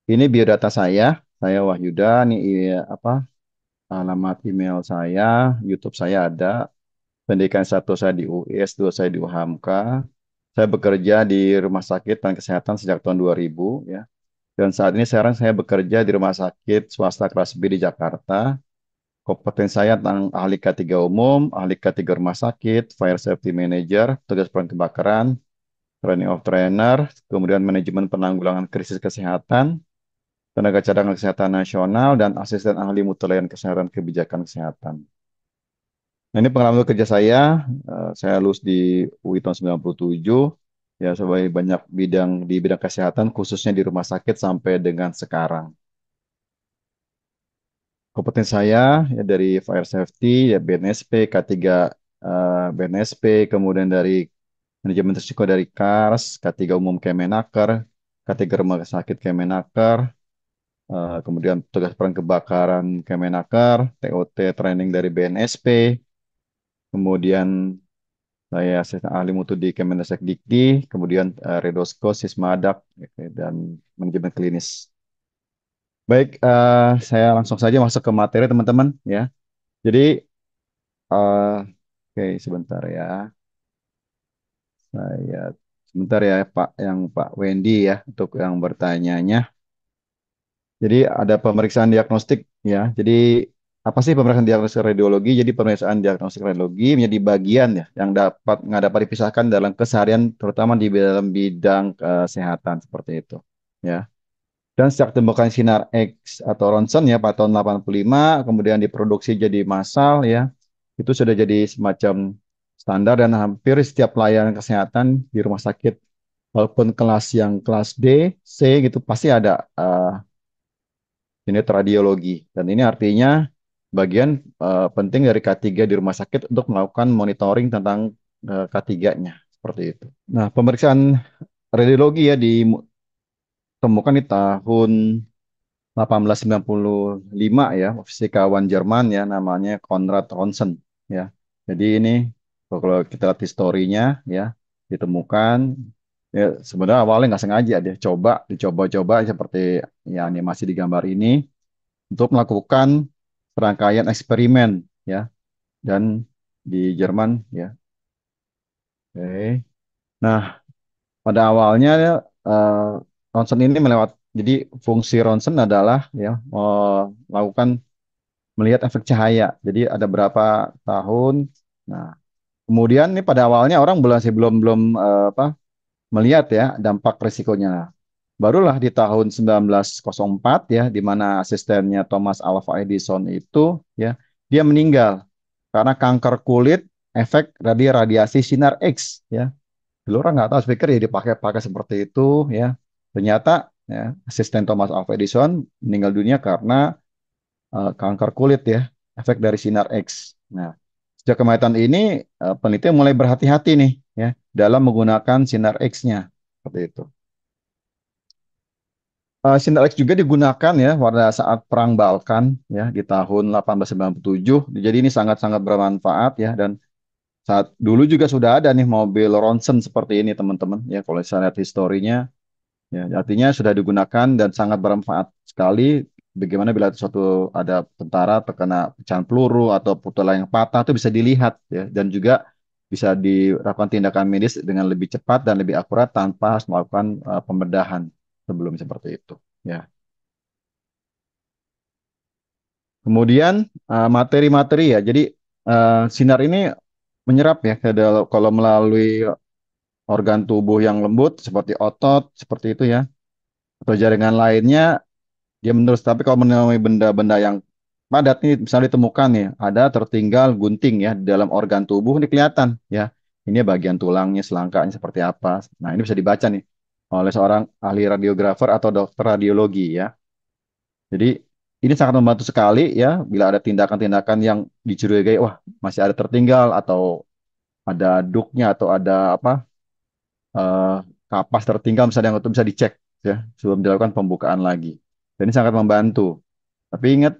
Ini biodata saya. Saya Wahyuda. Nih apa alamat email saya, YouTube saya ada. Pendidikan satu saya di UIS, dua saya di UHAMKA. Saya bekerja di Rumah Sakit dan Kesehatan sejak tahun 2000 ya. Dan saat ini sekarang saya bekerja di Rumah Sakit swasta kelas B di Jakarta. Kompetensi saya tentang ahli K3 umum, ahli K3 rumah sakit, fire safety manager, tugas peran kebakaran, training of trainer, kemudian manajemen penanggulangan krisis kesehatan, tenaga cadangan kesehatan nasional, dan asisten ahli mutu layanan kesehatan kebijakan kesehatan. Nah, ini pengalaman kerja saya. Saya lulus di UI tahun 97. Ya, sebagai banyak bidang di bidang kesehatan, khususnya di rumah sakit sampai dengan sekarang. Kompetensi saya ya dari fire safety, ya BNSP, K3 BNSP, kemudian dari manajemen risiko dari KARS, K3 umum Kemenaker, K3 rumah sakit Kemenaker, kemudian tugas peran kebakaran Kemenaker, TOT training dari BNSP, kemudian saya asisten ahli mutu di Kemendesek Dikti, kemudian Redosko, Sismadak, dan manajemen klinis. Baik, saya langsung saja masuk ke materi teman-teman ya. Jadi, oke sebentar ya. Saya sebentar ya Pak, yang Pak Wendy ya untuk yang bertanyanya. Jadi ada pemeriksaan diagnostik ya. Jadi apa sih pemeriksaan diagnostik radiologi? Jadi pemeriksaan diagnostik radiologi menjadi bagian ya yang nggak dapat dipisahkan dalam keseharian, terutama di dalam bidang kesehatan seperti itu. Ya. Dan sejak ditemukan sinar X atau ronsen ya pada tahun 85, kemudian diproduksi jadi massal ya, itu sudah jadi semacam standar dan hampir setiap pelayanan kesehatan di rumah sakit, walaupun kelas yang kelas D, C gitu pasti ada unit radiologi. Dan ini artinya bagian penting dari K3 di rumah sakit untuk melakukan monitoring tentang K3-nya. Seperti itu. Nah, pemeriksaan radiologi ya ditemukan di tahun 1895 ya, fisikawan Jerman ya, namanya Konrad Ronsen ya. Jadi ini kalau kita lihat historinya ya, ditemukan ya sebenarnya awalnya nggak sengaja dia dicoba-coba seperti ya animasi di gambar ini untuk melakukan serangkaian eksperimen ya dan di Jerman ya. Oke. Nah, pada awalnya eh, ronsen ini melewat jadi fungsi ronsen adalah ya melakukan melihat efek cahaya. Jadi ada berapa tahun. Nah, kemudian ini pada awalnya orang belum belum apa melihat ya dampak risikonya. Barulah di tahun 1904 ya, di mana asistennya Thomas Alva Edison itu ya, dia meninggal karena kanker kulit efek radiasi sinar X ya. Dulu orang nggak tahu, pikir ya dipakai-pakai seperti itu ya. Ternyata ya, asisten Thomas Alva Edison meninggal dunia karena kanker kulit ya, efek dari sinar X. Nah, sejak kematian ini peneliti mulai berhati-hati nih ya dalam menggunakan sinar X-nya seperti itu. Sinar X juga digunakan ya pada saat Perang Balkan ya di tahun 1897. Jadi ini sangat-sangat bermanfaat ya dan saat dulu juga sudah ada nih mobil ronsen seperti ini teman-teman ya kalau saya lihat historinya ya artinya sudah digunakan dan sangat bermanfaat sekali. Bagaimana bila suatu ada tentara terkena pecahan peluru atau tulang yang patah itu bisa dilihat ya dan juga bisa dilakukan tindakan medis dengan lebih cepat dan lebih akurat tanpa harus melakukan pembedahan sebelum seperti itu ya. Kemudian materi-materi ya. Jadi sinar ini menyerap ya kalau melalui organ tubuh yang lembut seperti otot seperti itu ya atau jaringan lainnya dia menerus. Tapi kalau menemui benda-benda yang padat nih misalnya ditemukan nih ada tertinggal gunting ya di dalam organ tubuh ini kelihatan ya. Ini bagian tulangnya, selangkanya seperti apa. Nah, ini bisa dibaca nih oleh seorang ahli radiografer atau dokter radiologi ya. Jadi ini sangat membantu sekali ya bila ada tindakan-tindakan yang dicurigai, wah masih ada tertinggal atau ada duknya atau ada apa eh, kapas tertinggal misalnya yang itu bisa dicek ya sebelum dilakukan pembukaan lagi. Dan ini sangat membantu. Tapi ingat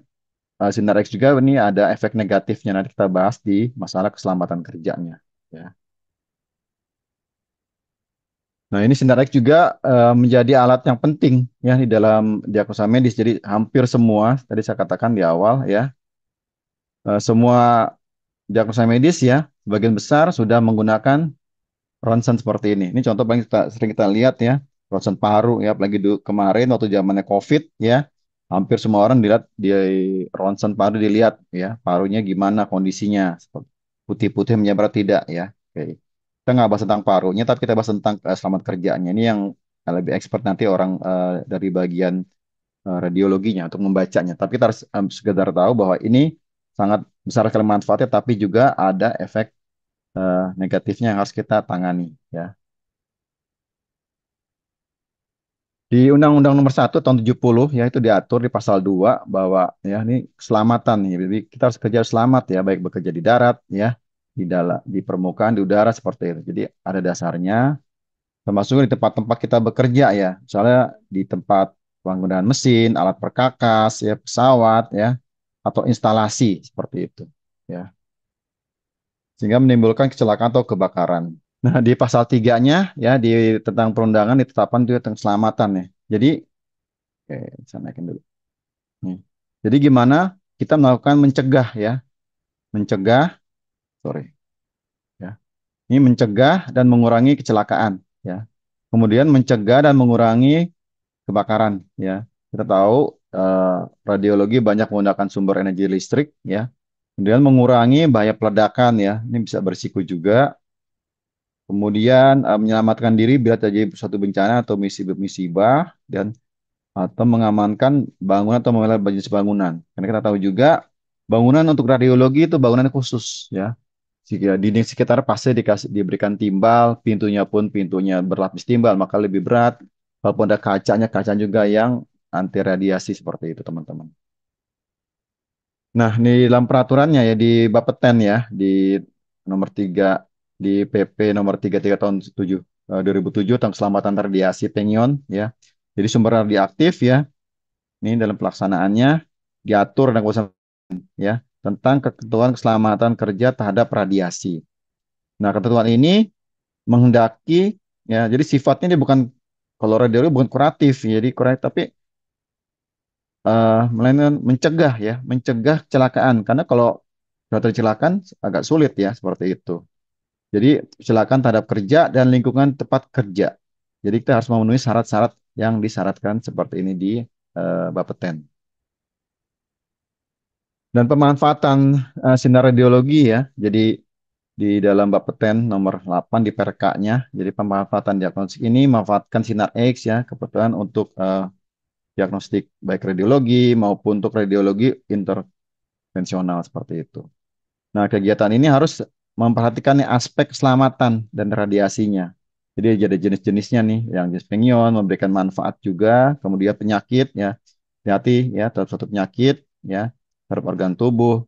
sinar X juga ini ada efek negatifnya nanti kita bahas di masalah keselamatan kerjanya. Ya. Nah, ini sinar X juga menjadi alat yang penting ya di dalam diagnosa medis. Jadi hampir semua, tadi saya katakan di awal ya, semua diagnosa medis ya, sebagian besar sudah menggunakan ronsen seperti ini. Ini contoh paling sering kita lihat ya, ronsen paru ya, apalagi kemarin waktu zamannya COVID ya, hampir semua orang dilihat di ronsen paru dilihat ya, parunya gimana kondisinya, putih-putih menyebar tidak ya. Oke. Kita nggak bahas tentang parunya, tapi kita bahas tentang selamat kerjanya. Ini yang lebih expert nanti orang dari bagian radiologinya untuk membacanya. Tapi kita harus sekedar tahu bahwa ini sangat besar sekali manfaatnya, tapi juga ada efek negatifnya yang harus kita tangani ya. Di Undang-Undang Nomor 1 tahun 70 ya itu diatur di pasal 2 bahwa ya ini keselamatan nih. Jadi kita harus kerja selamat ya, baik bekerja di darat ya, di dalam di permukaan, di udara seperti itu. Jadi ada dasarnya termasuk di tempat-tempat kita bekerja ya. Misalnya di tempat penggunaan mesin, alat perkakas ya, pesawat ya, atau instalasi seperti itu ya. Sehingga menimbulkan kecelakaan atau kebakaran. Nah, di pasal tiganya ya di tentang perundangan ditetapkan juga tentang keselamatan ya. Jadi, oke, saya naikin dulu. Nih. Jadi gimana kita melakukan mencegah ya, mencegah, sorry, ya. Ini mencegah dan mengurangi kecelakaan ya. Kemudian mencegah dan mengurangi kebakaran ya. Kita tahu eh, radiologi banyak menggunakan sumber energi listrik ya. Kemudian mengurangi bahaya peledakan ya. Ini bisa berisiko juga. Kemudian menyelamatkan diri bila terjadi suatu bencana atau musibah dan atau mengamankan bangunan atau mengelola jenis bangunan. Karena kita tahu juga bangunan untuk radiologi itu bangunan khusus ya. Jika dinding sekitar pasti diberikan timbal, pintunya pun pintunya berlapis timbal, maka lebih berat. Walaupun ada kacanya, kaca juga yang anti radiasi seperti itu, teman-teman. Nah, di dalam peraturannya ya di Bapeten ya, di nomor 3 di PP nomor 33 tahun 2007 tentang keselamatan radiasi Pengion ya. Jadi sumber radioaktif ya, ini dalam pelaksanaannya diatur dan ya tentang ketentuan keselamatan kerja terhadap radiasi. Nah, ketentuan ini menghendaki ya, jadi sifatnya dia bukan kalau radiologi bukan kuratif, jadi kuratif tapi melainkan mencegah ya, mencegah kecelakaan. Karena kalau sudah tercelakaan agak sulit ya seperti itu. Jadi kecelakaan terhadap kerja dan lingkungan tempat kerja. Jadi kita harus memenuhi syarat-syarat yang disyaratkan seperti ini di Bapeten. Dan pemanfaatan sinar radiologi ya. Jadi di dalam Bapeten nomor 8 di PRK-nya. Jadi pemanfaatan diagnostik ini memanfaatkan sinar X ya kebetulan untuk diagnostik baik radiologi maupun untuk radiologi intervensional seperti itu. Nah, kegiatan ini harus memperhatikan nih aspek keselamatan dan radiasinya. Jadi ada jenis-jenisnya nih, yang jenis pengyon memberikan manfaat juga, kemudian penyakit ya, hati-hati ya terhadap suatu penyakit ya terhadap organ tubuh.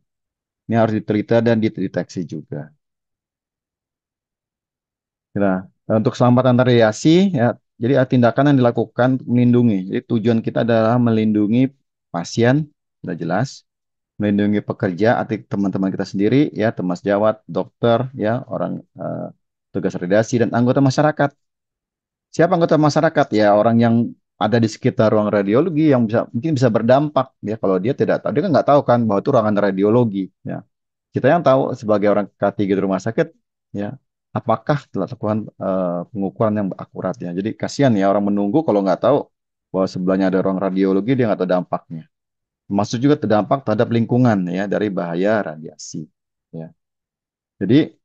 Ini harus diteliti dan dideteksi juga. Nah, untuk keselamatan radiasi ya, jadi ada tindakan yang dilakukan untuk melindungi. Jadi tujuan kita adalah melindungi pasien, sudah jelas, melindungi pekerja atau teman-teman kita sendiri ya, teman sejawat, dokter ya, orang tugas radiasi dan anggota masyarakat. Siapa anggota masyarakat ya orang yang ada di sekitar ruang radiologi yang bisa mungkin bisa berdampak ya kalau dia tidak tahu dia kan nggak tahu kan bahwa itu ruangan radiologi ya. Kita yang tahu sebagai orang K3 di rumah sakit ya apakah telah lakukan pengukuran yang akurat ya. Jadi kasihan ya orang menunggu kalau nggak tahu bahwa sebelahnya ada ruang radiologi dia nggak tahu dampaknya. Masuk juga terdampak terhadap lingkungan ya dari bahaya radiasi. Ya. Jadi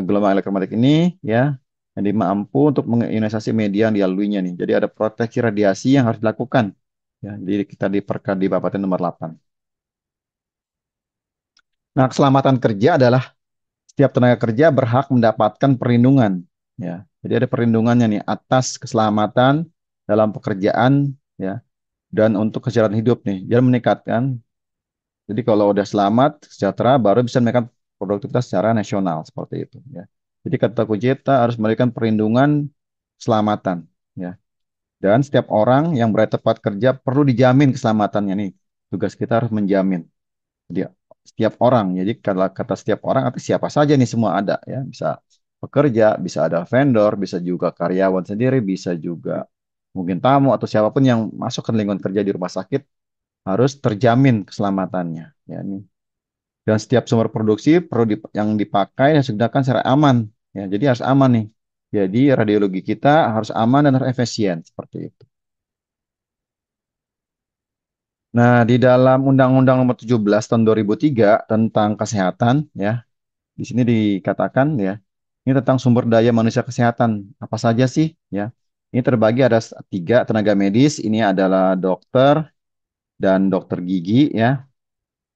gelombang elektromagnetik ini ya yang mampu untuk mengionisasi media yang dilaluinya nih. Jadi ada proteksi radiasi yang harus dilakukan. Ya, jadi kita di Perka di Bapeten nomor 8. Nah, keselamatan kerja adalah setiap tenaga kerja berhak mendapatkan perlindungan. Ya, jadi ada perlindungannya nih atas keselamatan dalam pekerjaan ya dan untuk kesehatan hidup nih. Jadi meningkatkan. Jadi kalau udah selamat, sejahtera, baru bisa menaikkan produktivitas secara nasional seperti itu. Ya. Jadi kata kunci kita harus memberikan perlindungan keselamatan. Ya. Dan setiap orang yang berada di tempat kerja perlu dijamin keselamatannya nih. Tugas kita harus menjamin. Jadi setiap orang. Jadi kalau kata setiap orang, artinya siapa saja nih semua ada ya. Bisa pekerja, bisa ada vendor, bisa juga karyawan sendiri, bisa juga mungkin tamu atau siapapun yang masuk ke lingkungan kerja di rumah sakit harus terjamin keselamatannya. Ya, ini. Dan setiap sumber produksi perlu yang dipakai dan digunakan secara aman. Ya, jadi harus aman nih. Jadi radiologi kita harus aman dan harus efisien seperti itu. Nah, di dalam Undang-Undang Nomor 17 tahun 2003 tentang kesehatan, ya, di sini dikatakan ya, ini tentang sumber daya manusia kesehatan. Apa saja sih? Ya, ini terbagi ada tiga tenaga medis. Ini adalah dokter dan dokter gigi, ya.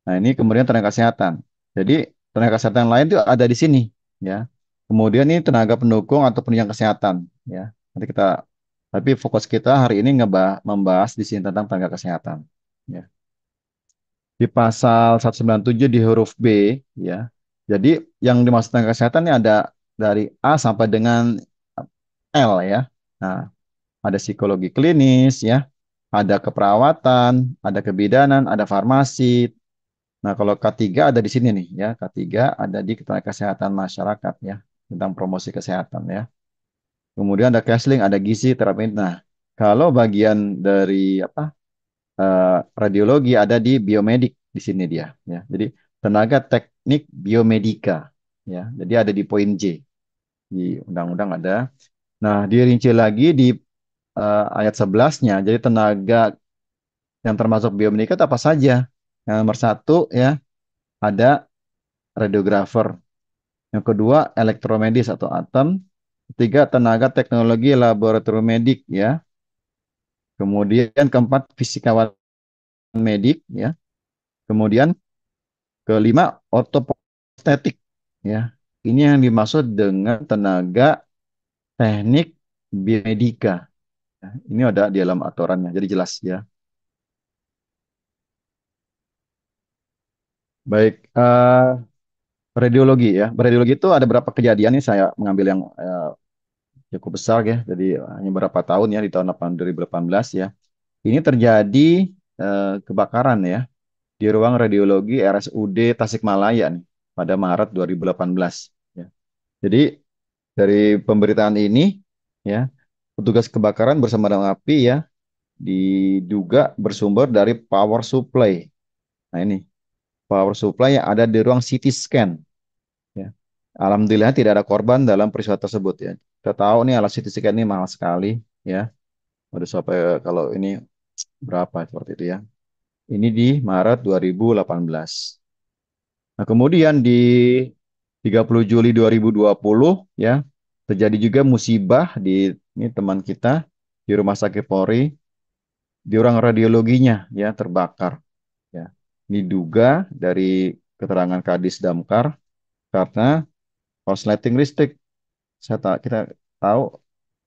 Nah, ini kemudian tenaga kesehatan. Jadi tenaga kesehatan lain itu ada di sini, ya. Kemudian ini tenaga pendukung atau penunjang kesehatan, ya. Nanti kita, tapi fokus kita hari ini membahas di sini tentang tenaga kesehatan, ya. Di pasal 197 di huruf B, ya. Jadi yang dimaksud tenaga kesehatan ini ada dari A sampai dengan L, ya. Nah, ada psikologi klinis, ya. Ada keperawatan, ada kebidanan, ada farmasi. Nah, kalau K3 ada di sini nih, ya. K3 ada di ketenaga kesehatan masyarakat, ya, tentang promosi kesehatan, ya. Kemudian ada counseling, ada gizi, terapi. Nah, kalau bagian dari apa, radiologi ada di biomedik di sini dia, ya. Jadi tenaga teknik biomedika, ya. Jadi ada di poin J di undang-undang ada. Nah, dirinci lagi di ayat 11-nya. Jadi tenaga yang termasuk biomedika itu apa saja? Yang nomor satu, ya, ada radiografer. Yang kedua, elektromedis atau atom. Ketiga, tenaga teknologi laboratorium medik, ya. Kemudian keempat, fisikawan medik, ya. Kemudian kelima, ortopostetik, ya. Ini yang dimaksud dengan tenaga teknik biomedika. Ya, ini ada di dalam aturannya, jadi jelas, ya. Baik, radiologi, ya. Radiologi itu ada berapa kejadian nih, saya mengambil yang cukup besar, ya. Jadi hanya berapa tahun, ya, di tahun 2018, ya. Ini terjadi kebakaran, ya, di ruang radiologi RSUD Tasikmalaya nih pada Maret 2018. Ya. Jadi dari pemberitaan ini, ya, petugas kebakaran bersama dengan api, ya, diduga bersumber dari power supply. Nah, ini power supply yang ada di ruang CT scan. Ya. Alhamdulillah tidak ada korban dalam peristiwa tersebut, ya. Kita tahu nih alat CT scan ini mahal sekali, ya. Udah sampai kalau ini berapa seperti itu, ya. Ini di Maret 2018. Nah, kemudian di 30 Juli 2020, ya, terjadi juga musibah di ini teman kita di Rumah Sakit Polri, di ruang radiologinya, ya, terbakar, ya. Diduga dari keterangan Kadis Damkar karena korsleting listrik. Kita tahu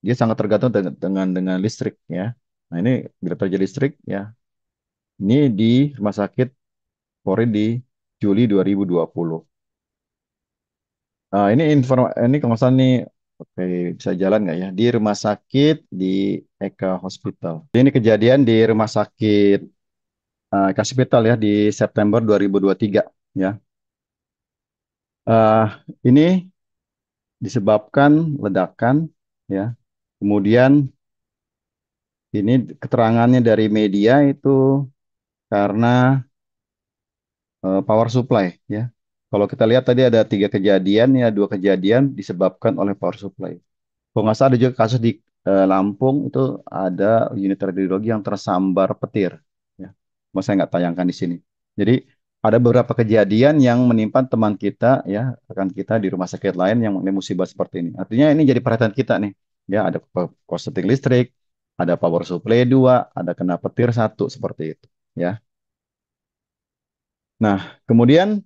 dia sangat tergantung dengan listrik, ya. Nah, ini bila terjadi listrik, ya. Ini di Rumah Sakit Polri di Juli 2020. Ini ini kalau nggak salah nih, oke, bisa jalan nggak ya? Di rumah sakit di Eka Hospital. Ini kejadian di rumah sakit Eka Hospital, ya, di September 2023, ya. Eh, ini disebabkan ledakan, ya. Kemudian ini keterangannya dari media itu karena power supply, ya. Kalau kita lihat tadi ada tiga kejadian, ya, dua kejadian disebabkan oleh power supply. Kalau nggak salah ada juga kasus di Lampung itu ada unit radiologi yang tersambar petir. Ya, cuma saya nggak tayangkan di sini. Jadi ada beberapa kejadian yang menimpa teman kita, ya, rekan kita di rumah sakit lain yang mengalami musibah seperti ini. Artinya ini jadi perhatian kita nih. Ya, ada korsleting listrik, ada power supply dua, ada kena petir satu seperti itu. Ya. Nah, kemudian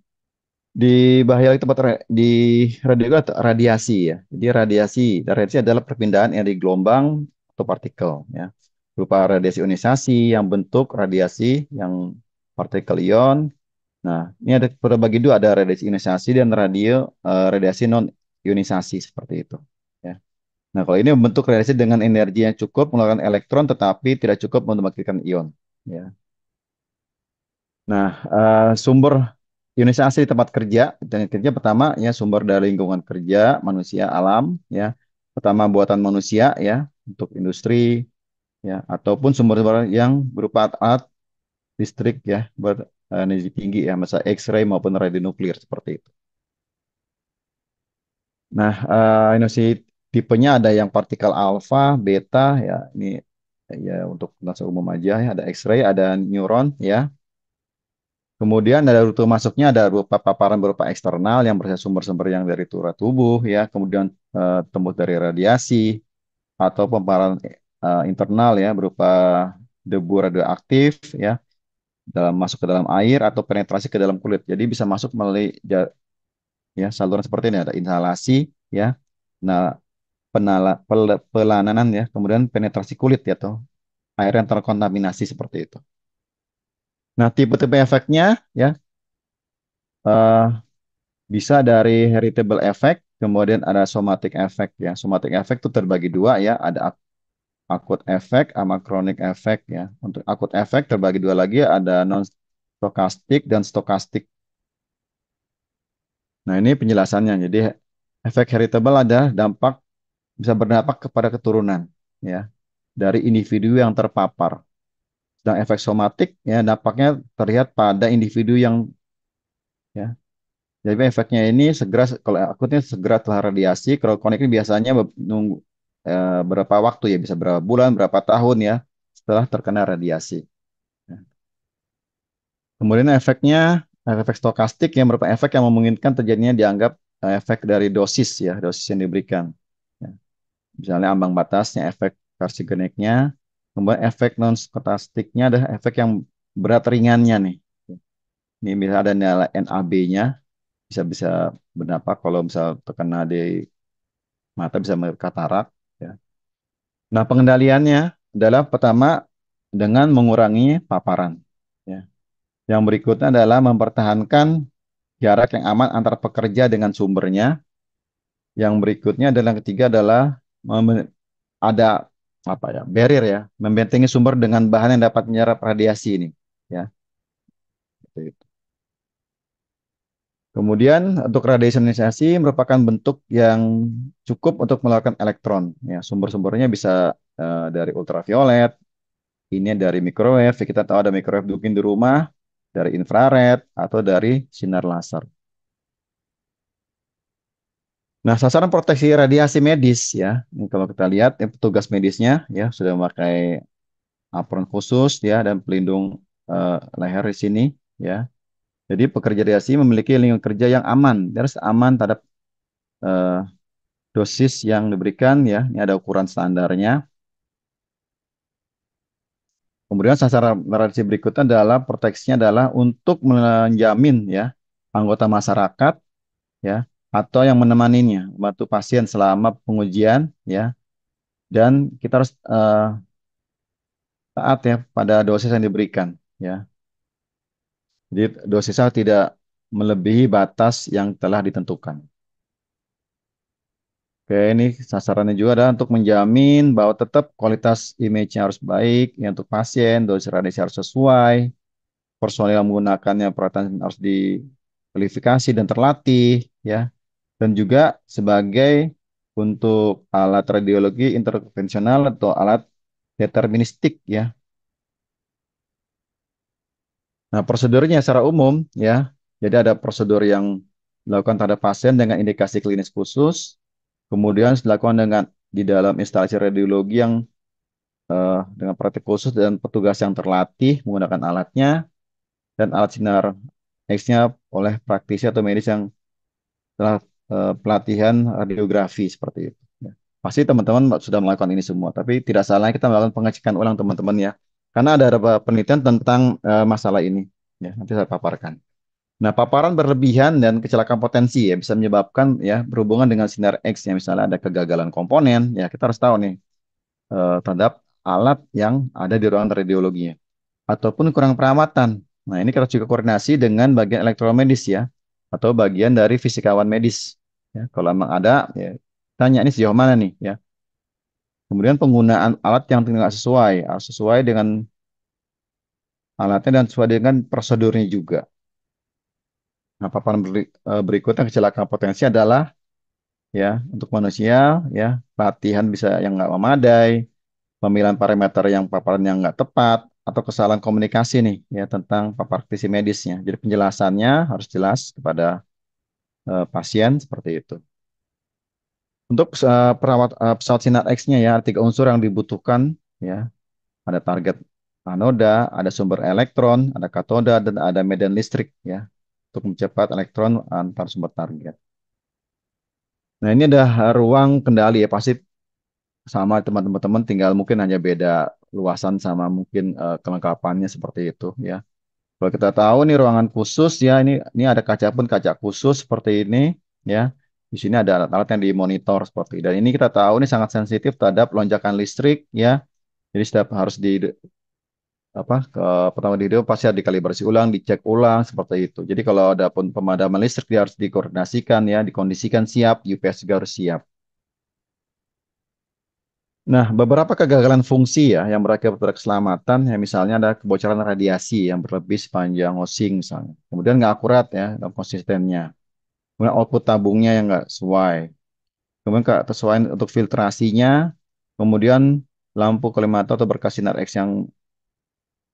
di bahaya tempat di radio itu ada radiasi, ya. Jadi radiasi adalah perpindahan energi gelombang atau partikel, ya. Berupa radiasi ionisasi yang bentuk radiasi yang partikel ion. Nah, ini ada terbagi dua, ada radiasi ionisasi dan radiasi non ionisasi seperti itu, ya. Nah, kalau ini bentuk radiasi dengan energi yang cukup mengeluarkan elektron tetapi tidak cukup untuk membangkitkan ion, ya. Nah, sumber ionisasi di tempat kerja. Dan kerja pertama ya sumber dari lingkungan kerja, manusia, alam ya. Pertama buatan manusia ya untuk industri ya ataupun sumber-sumber yang berupa alat listrik ya buat energi tinggi ya, masa X-ray maupun radionuklir seperti itu. Nah, energi tipenya ada yang partikel alfa, beta ya. Ini ya untuk bahasa umum aja ya. Ada X-ray, ada neuron ya. Kemudian ada rute masuknya ada berupa paparan berupa eksternal yang bersumber sumber-sumber yang dari tubuh ya. Kemudian tembus dari radiasi atau paparan internal ya berupa debu radioaktif ya dalam masuk ke dalam air atau penetrasi ke dalam kulit. Jadi bisa masuk melalui ya saluran seperti ini ada inhalasi ya. Nah, pelananan ya, kemudian penetrasi kulit ya atau air yang terkontaminasi seperti itu. Nah, tipe-tipe efeknya ya eh, bisa dari heritable effect, kemudian ada somatic effect ya. Somatic effect itu terbagi dua ya, ada akut effect sama chronic effect ya. Untuk akut effect terbagi dua lagi ada non stokastik dan stokastik. Nah, ini penjelasannya. Jadi efek heritable ada dampak bisa berdampak kepada keturunan ya dari individu yang terpapar. Sedang efek somatik ya dampaknya terlihat pada individu yang ya. Jadi efeknya ini segera kalau akutnya segera telah radiasi, kalau kronik ini biasanya nunggu berapa waktu ya bisa berapa bulan, berapa tahun ya setelah terkena radiasi. Ya. Kemudian efeknya efek stokastik yang merupakan efek yang memungkinkan terjadinya dianggap efek dari dosis ya, dosis yang diberikan. Ya. Misalnya ambang batasnya efek karsigeniknya, kemudian efek non stokastiknya ada efek yang berat ringannya nih. Ini bisa ada nilai NAB-nya, bisa bisa berdampak kalau misal terkena di mata bisa katarak. Ya. Nah pengendaliannya adalah pertama dengan mengurangi paparan. Ya. Yang berikutnya adalah mempertahankan jarak yang aman antar pekerja dengan sumbernya. Yang berikutnya adalah yang ketiga adalah ada apa ya barrier ya, membentengi sumber dengan bahan yang dapat menyerap radiasi ini. Ya, seperti itu. Kemudian untuk radioisonisasi merupakan bentuk yang cukup untuk mengeluarkan elektron. Ya, sumber-sumbernya bisa dari ultraviolet, ini dari microwave. Kita tahu ada microwave mungkin di rumah, dari infrared atau dari sinar laser. Nah, sasaran proteksi radiasi medis ya. Ini kalau kita lihat ya, petugas medisnya ya sudah memakai apron khusus ya dan pelindung leher di sini ya. Jadi pekerja radiasi memiliki lingkungan kerja yang aman, harus aman terhadap eh, dosis yang diberikan ya. Ini ada ukuran standarnya. Kemudian sasaran radiasi berikutnya adalah proteksinya adalah untuk menjamin ya anggota masyarakat ya atau yang menemaninya, membantu pasien selama pengujian ya dan kita harus taat ya pada dosis yang diberikan ya. Jadi dosisnya tidak melebihi batas yang telah ditentukan. Oke, ini sasarannya juga adalah untuk menjamin bahwa tetap kualitas image-nya harus baik ya untuk pasien, dosis radiasi harus sesuai, personel yang menggunakannya peralatan harus dikualifikasi dan terlatih ya. Dan juga sebagai untuk alat radiologi intervensional atau alat deterministik ya. Nah, prosedurnya secara umum ya. Jadi ada prosedur yang dilakukan terhadap pasien dengan indikasi klinis khusus, kemudian dilakukan dengan di dalam instalasi radiologi yang dengan praktik khusus dan petugas yang terlatih menggunakan alatnya dan alat sinar X-nya oleh praktisi atau medis yang telah pelatihan radiografi seperti itu. Ya. Pasti teman-teman sudah melakukan ini semua, tapi tidak salah kita melakukan pengecekan ulang teman-teman ya, karena ada beberapa penelitian tentang masalah ini. Ya, nanti saya paparkan. Nah, paparan berlebihan dan kecelakaan potensi ya bisa menyebabkan ya berhubungan dengan sinar X ya misalnya ada kegagalan komponen ya kita harus tahu nih terhadap alat yang ada di ruangan radiologinya ataupun kurang perawatan. Nah, ini kita juga koordinasi dengan bagian elektromedis ya atau bagian dari fisikawan medis. Ya, kalau memang ada ya tanya ini sejauh mana nih ya. Kemudian penggunaan alat yang tidak sesuai, harus sesuai dengan alatnya dan sesuai dengan prosedurnya juga. Nah, paparan berikutnya kecelakaan potensi adalah ya untuk manusia ya latihan bisa yang nggak memadai, pemilihan parameter yang paparan yang nggak tepat, atau kesalahan komunikasi nih ya tentang papar visi medisnya. Jadi penjelasannya harus jelas kepada pasien seperti itu. Untuk pesawat Sinar X-nya ya, ada tiga unsur yang dibutuhkan ya. Ada target anoda, ada sumber elektron, ada katoda, dan ada medan listrik ya untuk mencepat elektron antar sumber target. Nah ini ada ruang kendali ya, pasti sama teman-teman tinggal mungkin hanya beda luasan sama mungkin kelengkapannya seperti itu ya. Kalau kita tahu nih ruangan khusus ya, ini ada kaca pun kaca khusus seperti ini ya. Di sini ada alat-alat yang dimonitor seperti ini. Dan ini kita tahu ini sangat sensitif terhadap lonjakan listrik ya. Jadi setiap harus di apa ke pertama di video pasti harus dikalibrasi ulang, dicek ulang seperti itu. Jadi kalau ada pun pemadaman listrik dia harus dikoordinasikan ya, dikondisikan siap, UPS juga harus siap. Nah, beberapa kegagalan fungsi ya yang berakibat pada keselamatan, ya misalnya ada kebocoran radiasi yang berlebih sepanjang hosing misalnya. Kemudian nggak akurat ya dalam konsistennya. Kemudian output tabungnya yang nggak sesuai. Kemudian kesesuaian untuk filtrasinya. Kemudian lampu kolemator atau berkas sinar X yang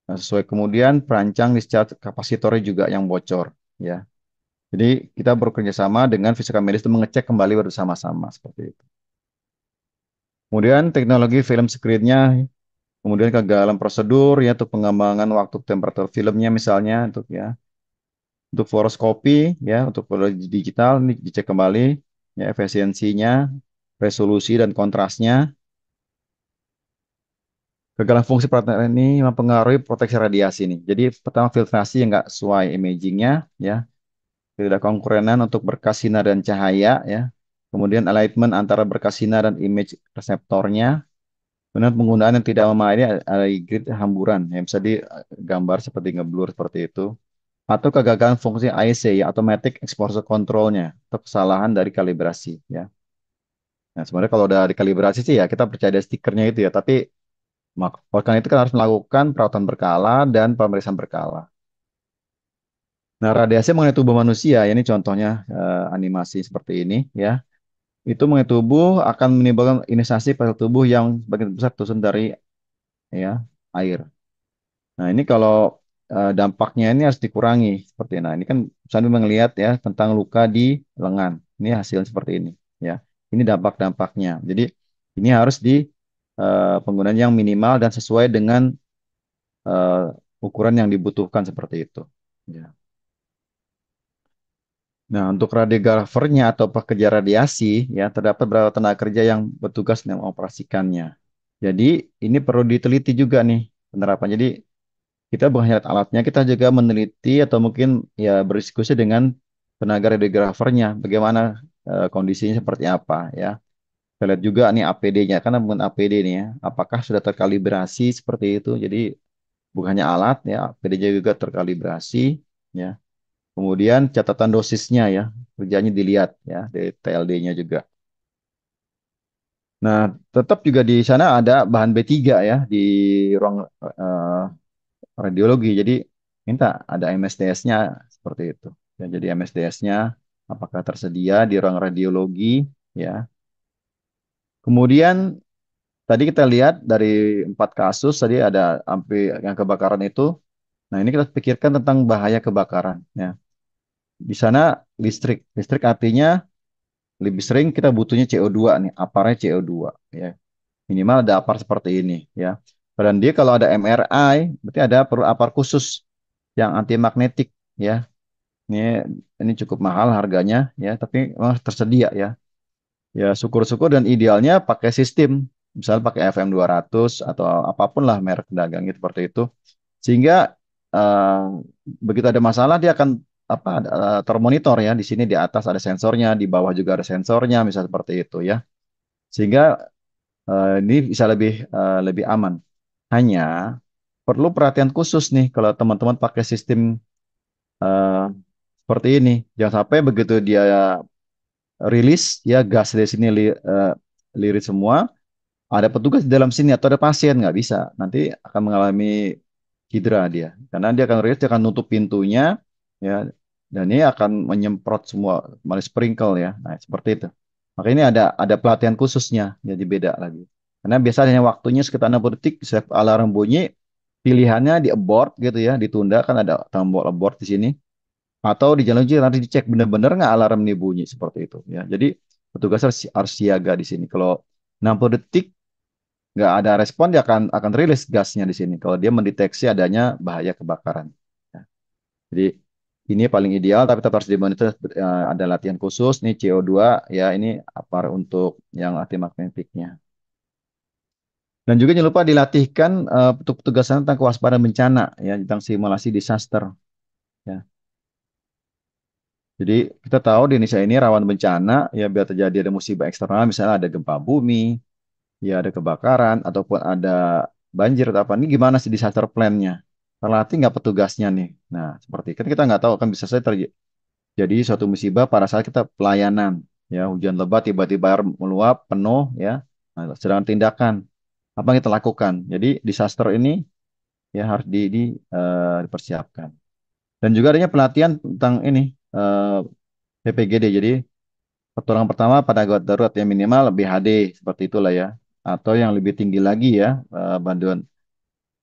nggak sesuai. Kemudian perancang discharge kapasitornya juga yang bocor. Ya, jadi kita bekerja sama dengan fisika medis itu mengecek kembali bersama-sama seperti itu. Kemudian teknologi film screen-nya. Kemudian kegagalan prosedur ya untuk pengembangan waktu temperatur filmnya misalnya untuk fluoroskopi ya untuk digital ini dicek kembali ya efisiensinya, resolusi dan kontrasnya. Kegagalan fungsi peralatan ini mempengaruhi proteksi radiasi nih. Jadi pertama filtrasi yang nggak sesuai imagingnya ya, tidak kongruenan untuk berkas sinar dan cahaya ya. Kemudian alignment antara berkas sinar dan image reseptornya. Kemudian penggunaan yang tidak memadai ada grid hamburan yang bisa digambar seperti ngeblur seperti itu. Atau kegagalan fungsi AEC ya automatic exposure controlnya atau kesalahan dari kalibrasi ya. Nah, sebenarnya kalau udah dikalibrasi sih ya kita percaya ada stikernya itu ya, tapi karena itu kan harus melakukan perawatan berkala dan pemeriksaan berkala. Nah, radiasi mengenai tubuh manusia, ya, ini contohnya animasi seperti ini ya. Itu mengenai tubuh akan menimbulkan ionisasi pada tubuh yang sebagian besar tersusun dari ya air. Nah, ini kalau dampaknya ini harus dikurangi seperti ini. Nah, ini kan sambil melihat ya tentang luka di lengan. Ini hasil seperti ini ya. Ini dampak-dampaknya. Jadi ini harus di penggunaan yang minimal dan sesuai dengan eh, ukuran yang dibutuhkan seperti itu. Ya. Nah, untuk radiografernya atau pekerja radiasi ya terdapat beberapa tenaga kerja yang bertugas mengoperasikannya. Jadi ini perlu diteliti juga nih penerapan. Jadi kita bukan hanya lihat alatnya, kita juga meneliti atau mungkin ya berdiskusi dengan tenaga radiografernya, bagaimana kondisinya seperti apa ya. Kita lihat juga nih APD-nya, karena bukan APD nih ya, apakah sudah terkalibrasi seperti itu. Jadi bukannya alat ya, APD-nya juga terkalibrasi ya. Kemudian catatan dosisnya ya, kerjanya dilihat ya, dari TLD-nya juga. Nah, tetap juga di sana ada bahan B3 ya di ruang eh, radiologi. Jadi minta ada MSDS-nya seperti itu. Ya, jadi MSDS-nya apakah tersedia di ruang radiologi ya. Kemudian tadi kita lihat dari 4 kasus tadi ada sampai yang kebakaran itu. Nah, ini kita pikirkan tentang bahaya kebakaran ya. Di sana listrik artinya lebih sering kita butuhnya CO2 nih, aparnya CO2 ya. Minimal ada apar seperti ini ya. Dan dia kalau ada MRI berarti ada perlu apar khusus yang anti magnetik ya. Ini ini cukup mahal harganya ya, tapi memang tersedia ya. Ya syukur-syukur dan idealnya pakai sistem, misalnya pakai FM200 atau apapun lah merek dagang gitu seperti itu. Sehingga eh, begitu ada masalah dia akan termonitor ya. Di sini di atas ada sensornya, di bawah juga ada sensornya, misal seperti itu ya. Sehingga ini bisa lebih aman. Hanya perlu perhatian khusus nih kalau teman-teman pakai sistem eh, seperti ini. Jangan sampai begitu dia rilis ya gas dari sini lirit semua, ada petugas di dalam sini atau ada pasien nggak bisa. Nanti akan mengalami cedera dia. Karena dia akan rilis, dia akan nutup pintunya ya. Dan ini akan menyemprot semua, malah sprinkle ya. Nah, seperti itu. Maka ini ada pelatihan khususnya, jadi beda lagi. Karena biasanya waktunya sekitar 60 detik, setiap alarm bunyi, pilihannya di abort gitu ya, ditunda kan ada tombol abort di sini. Atau di jalan uji nanti dicek benar-benar nggak alarm ini bunyi seperti itu ya. Jadi petugas harus siaga di sini. Kalau 60 detik nggak ada respon, dia akan rilis gasnya di sini. Kalau dia mendeteksi adanya bahaya kebakaran. Ya. Jadi ini paling ideal, tapi tetap harus dimonitor. Ada latihan khusus nih CO2 ya, ini apa untuk yang anti magnetiknya. Dan juga jangan lupa dilatihkan petugas tentang kewaspadaan bencana ya, tentang simulasi disaster ya. Jadi kita tahu di Indonesia ini rawan bencana ya, biar terjadi ada musibah eksternal, misalnya ada gempa bumi, ya ada kebakaran ataupun ada banjir atau apa. Ini gimana sih disaster plan-nya? Terlatih nggak petugasnya nih? Nah, seperti kan kita nggak tahu kan, bisa saja terjadi suatu musibah pada saat kita pelayanan ya, hujan lebat tiba-tiba air meluap penuh ya. Nah, sedang tindakan apa yang kita lakukan? Jadi disaster ini ya harus dipersiapkan. Dan juga adanya pelatihan tentang ini PPGD. Jadi pertolongan pertama pada gawat darurat ya, minimal BHD seperti itulah ya. Atau yang lebih tinggi lagi ya, bantuan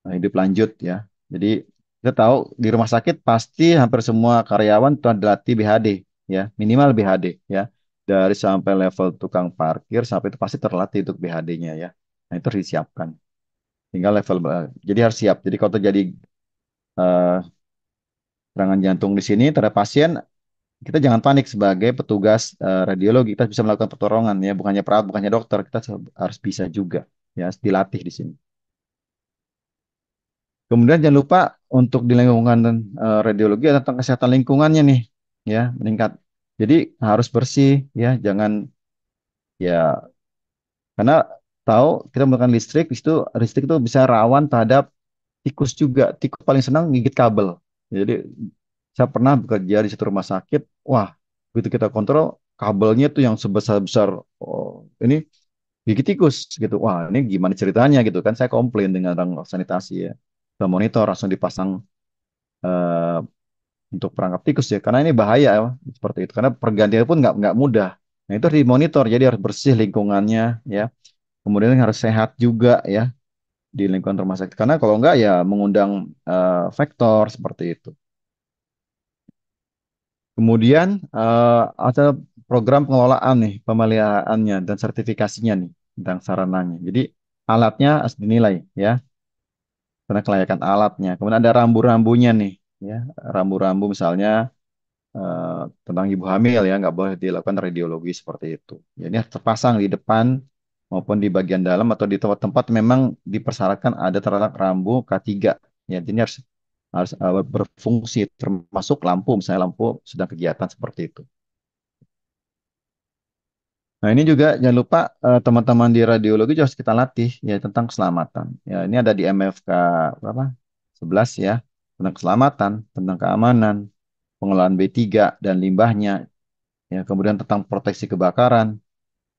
hidup lanjut ya. Jadi kita tahu di rumah sakit pasti hampir semua karyawan telah dilatih BHD ya, minimal BHD ya. Dari sampai level tukang parkir sampai itu pasti terlatih untuk BHD-nya ya. Nah, itu harus disiapkan. Tinggal level jadi harus siap. Jadi kalau terjadi eh, serangan jantung di sini terhadap pasien, kita jangan panik sebagai petugas radiologi. Kita bisa melakukan pertolongan ya, bukannya perawat, bukannya dokter. Kita harus bisa juga ya, harus dilatih di sini. Kemudian jangan lupa untuk di lingkungan radiologi ada tentang kesehatan lingkungannya nih ya, meningkat. Jadi harus bersih ya, jangan ya, karena tahu kita menggunakan listrik itu bisa rawan terhadap tikus juga. Tikus paling senang gigit kabel. Jadi saya pernah bekerja di satu rumah sakit, wah, begitu kita kontrol kabelnya tuh yang sebesar-besar, oh, ini gigit tikus gitu. Wah, ini gimana ceritanya gitu kan? Saya komplain dengan orang sanitasi ya. Kita monitor langsung dipasang eh, untuk perangkap tikus ya, karena ini bahaya ya, seperti itu. Karena pergantian pun nggak mudah. Nah itu harus dimonitor, jadi harus bersih lingkungannya ya. Kemudian harus sehat juga ya di lingkungan rumah sakit. Karena kalau nggak ya mengundang faktor seperti itu. Kemudian ada program pengelolaan nih, pemeliharaannya dan sertifikasinya nih tentang sarananya. Jadi alatnya harus dinilai ya, karena kelayakan alatnya. Kemudian ada rambu-rambunya nih, ya, rambu-rambu misalnya tentang ibu hamil ya, nggak boleh dilakukan radiologi seperti itu. Jadi harus terpasang di depan maupun di bagian dalam atau di tempat-tempat memang dipersyaratkan ada terletak rambu K3. Ya, jadi harus harus berfungsi, termasuk lampu, misalnya lampu sedang kegiatan seperti itu. Nah, ini juga jangan lupa teman-teman di radiologi juga harus kita latih ya tentang keselamatan. Ya, ini ada di MFK berapa? 11 ya, tentang keselamatan, tentang keamanan, pengelolaan B3 dan limbahnya, ya, kemudian tentang proteksi kebakaran,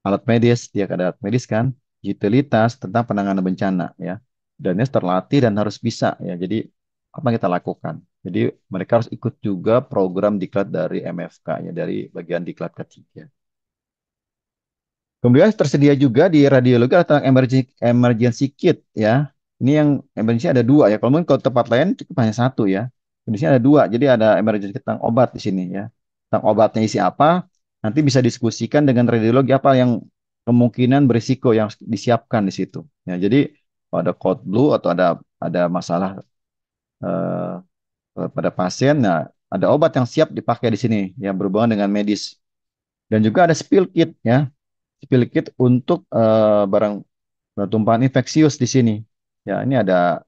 alat medis, dia ada alat medis kan, utilitas tentang penanganan bencana ya. Dan ini harus terlatih dan harus bisa ya. Jadi apa yang kita lakukan? Jadi mereka harus ikut juga program diklat dari MFK ya, dari bagian diklat ketiga. Kemudian tersedia juga di radiologi atau emergency kit ya. Ini yang emergency ada dua ya. Kalau mungkin kalau tempat lain cukup hanya satu ya. Di sini ada dua. Jadi ada emergency kit tentang obat di sini ya. Tentang obatnya isi apa, nanti bisa diskusikan dengan radiologi apa yang kemungkinan berisiko yang disiapkan di situ. Ya, jadi kalau ada code blue atau ada masalah eh, pada pasien, nah ada obat yang siap dipakai di sini yang berhubungan dengan medis. Dan juga ada spill kit ya, spill kit untuk barang tumpahan infeksius di sini. Ya, ini ada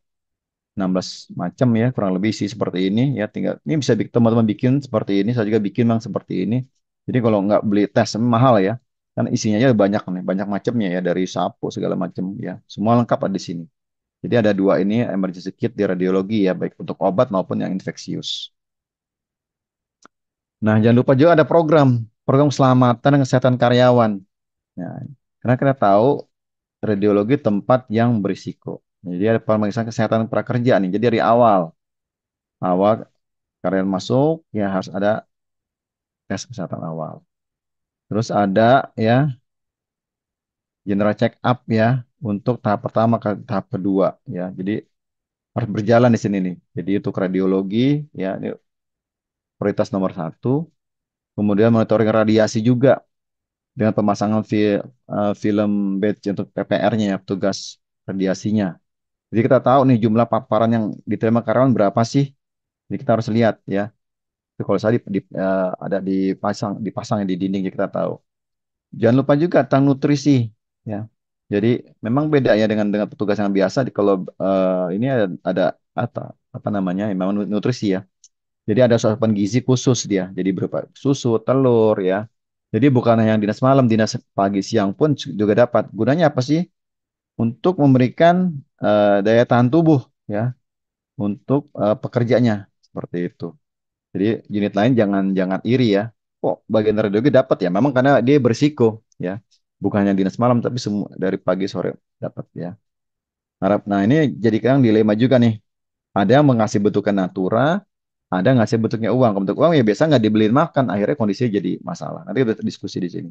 16 macam ya, kurang lebih sih seperti ini ya. Tinggal ini bisa teman-teman bikin seperti ini, saya juga bikin bang seperti ini. Jadi kalau nggak beli tes mahal ya, kan isinya aja banyak nih, banyak macamnya ya, dari sapu segala macam ya. Semua lengkap ada di sini. Jadi ada dua ini emergency kit di radiologi ya, baik untuk obat maupun yang infeksius. Nah, jangan lupa juga ada program keselamatan dan kesehatan karyawan. Nah, karena kita tahu radiologi tempat yang berisiko. Jadi ada pemeriksaan kesehatan prakerja nih. Jadi dari awal karyawan masuk ya harus ada tes kesehatan awal. Terus ada ya general check up ya untuk tahap pertama ke tahap kedua ya. Jadi harus berjalan di sini nih. Jadi untuk radiologi ya ini prioritas nomor satu. Kemudian monitoring radiasi juga dengan pemasangan film badge untuk PPR-nya ya, petugas radiasinya. Jadi kita tahu nih jumlah paparan yang diterima karyawan berapa sih. Jadi kita harus lihat ya. Itu kalau saya ada dipasang di dinding jadi kita tahu. Jangan lupa juga tentang nutrisi ya. Jadi memang beda ya dengan petugas yang biasa. Kalau ini ada apa namanya? Memang nutrisi ya. Jadi ada asupan gizi khusus dia. Jadi berupa susu, telur ya. Jadi bukan hanya yang dinas malam, dinas pagi siang pun juga dapat. Gunanya apa sih? Untuk memberikan daya tahan tubuh ya untuk pekerjanya seperti itu. Jadi unit lain jangan jangan iri ya. Kok bagian radiologi dapat ya? Memang karena dia berisiko ya. Bukan hanya dinas malam tapi semua dari pagi sore dapat ya. Nah ini jadi kan dilema juga nih. Ada yang mengasih bentukan natura, ada ngasih bentuknya uang. Kalau bentuk uang ya biasa nggak dibeliin makan, akhirnya kondisinya jadi masalah. Nanti kita diskusi di sini.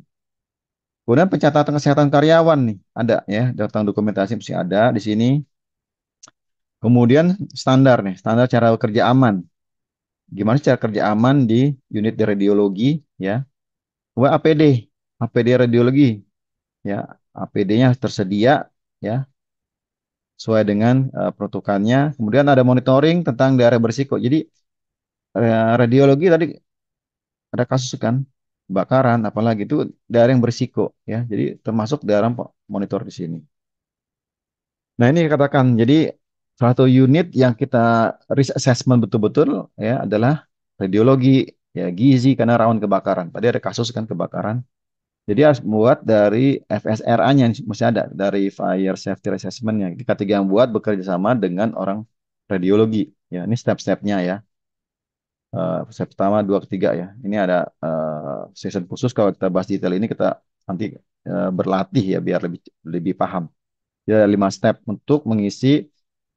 Kemudian pencatatan kesehatan karyawan nih, ada ya, tentang dokumentasi mesti ada di sini. Kemudian standar nih, standar cara kerja aman. Gimana sih cara kerja aman di unit di radiologi ya. Kemudian APD, APD radiologi ya, APD-nya tersedia ya, sesuai dengan peruntukannya. Kemudian ada monitoring tentang daerah berisiko. Jadi radiologi tadi ada kasus kan kebakaran apalagi itu daerah yang berisiko ya jadi termasuk daerah monitor di sini. Nah ini katakan jadi satu unit yang kita risk assessment betul-betul ya adalah radiologi ya gizi karena rawan kebakaran. Tadi ada kasus kan kebakaran. Jadi harus buat dari FSRA-nya mesti ada dari Fire Safety Assessment-nya. Jadi ketiga yang buat bekerja sama dengan orang radiologi. Ya, ini step-stepnya ya. Step pertama, dua, ketiga ya. Ini ada session khusus kalau kita bahas detail ini kita nanti berlatih ya biar lebih lebih paham. Ya, 5 step untuk mengisi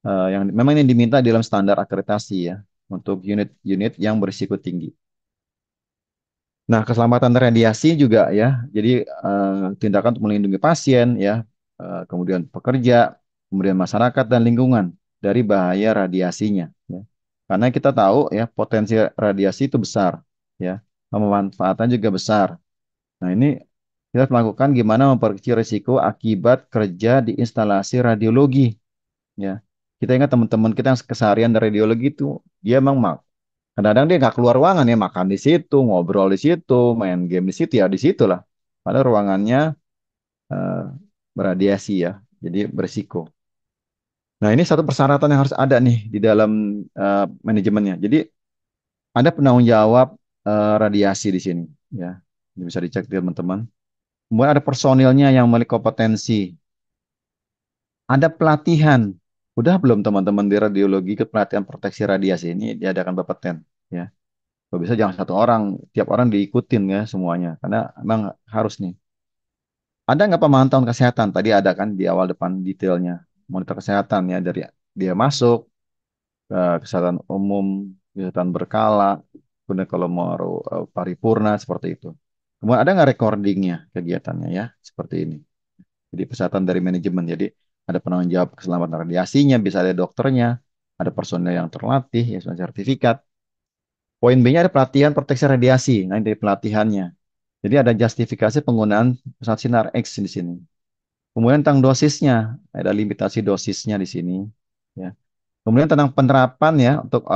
yang memang ini diminta dalam standar akreditasi ya untuk unit-unit yang berisiko tinggi. Nah, keselamatan radiasi juga ya. Jadi tindakan untuk melindungi pasien ya, kemudian pekerja, kemudian masyarakat dan lingkungan dari bahaya radiasinya. Ya. Karena kita tahu ya potensi radiasi itu besar ya, pemanfaatan juga besar. Nah, ini kita melakukan gimana memperkecil risiko akibat kerja di instalasi radiologi ya. Kita ingat teman-teman kita yang keseharian dari radiologi itu dia memang kadang-kadang dia nggak keluar ruangan ya, makan di situ, ngobrol di situ, main game di situ ya di situ lah. Padahal ruangannya eh, beradiasi ya, jadi berisiko. Nah ini satu persyaratan yang harus ada nih di dalam manajemennya. Jadi ada penanggung jawab radiasi di sini ya. Ini bisa dicek teman-teman. Kemudian ada personilnya yang memiliki kompetensi. Ada pelatihan. Udah belum teman-teman di radiologi ke pelatihan proteksi radiasi ini diadakan Bapeten ya. Kalau bisa jangan satu orang, tiap orang diikutin ya semuanya. Karena emang harus nih. Ada nggak pemantauan kesehatan? Tadi ada kan di awal depan detailnya. Monitor kesehatan ya dari dia masuk ke kesehatan umum, kesehatan berkala, kemudian kalau mau paripurna seperti itu. Kemudian ada nggak recordingnya kegiatannya ya seperti ini. Jadi kesehatan dari manajemen. Jadi ada penanggung jawab keselamatan radiasinya, bisa ada dokternya, ada personel yang terlatih, ya sudah sertifikat. Poin B-nya ada pelatihan proteksi radiasi. Nah, ini dari pelatihannya. Jadi ada justifikasi penggunaan pesawat sinar X di sini. Kemudian tentang dosisnya, ada limitasi dosisnya di sini. Ya. Kemudian tentang penerapan ya untuk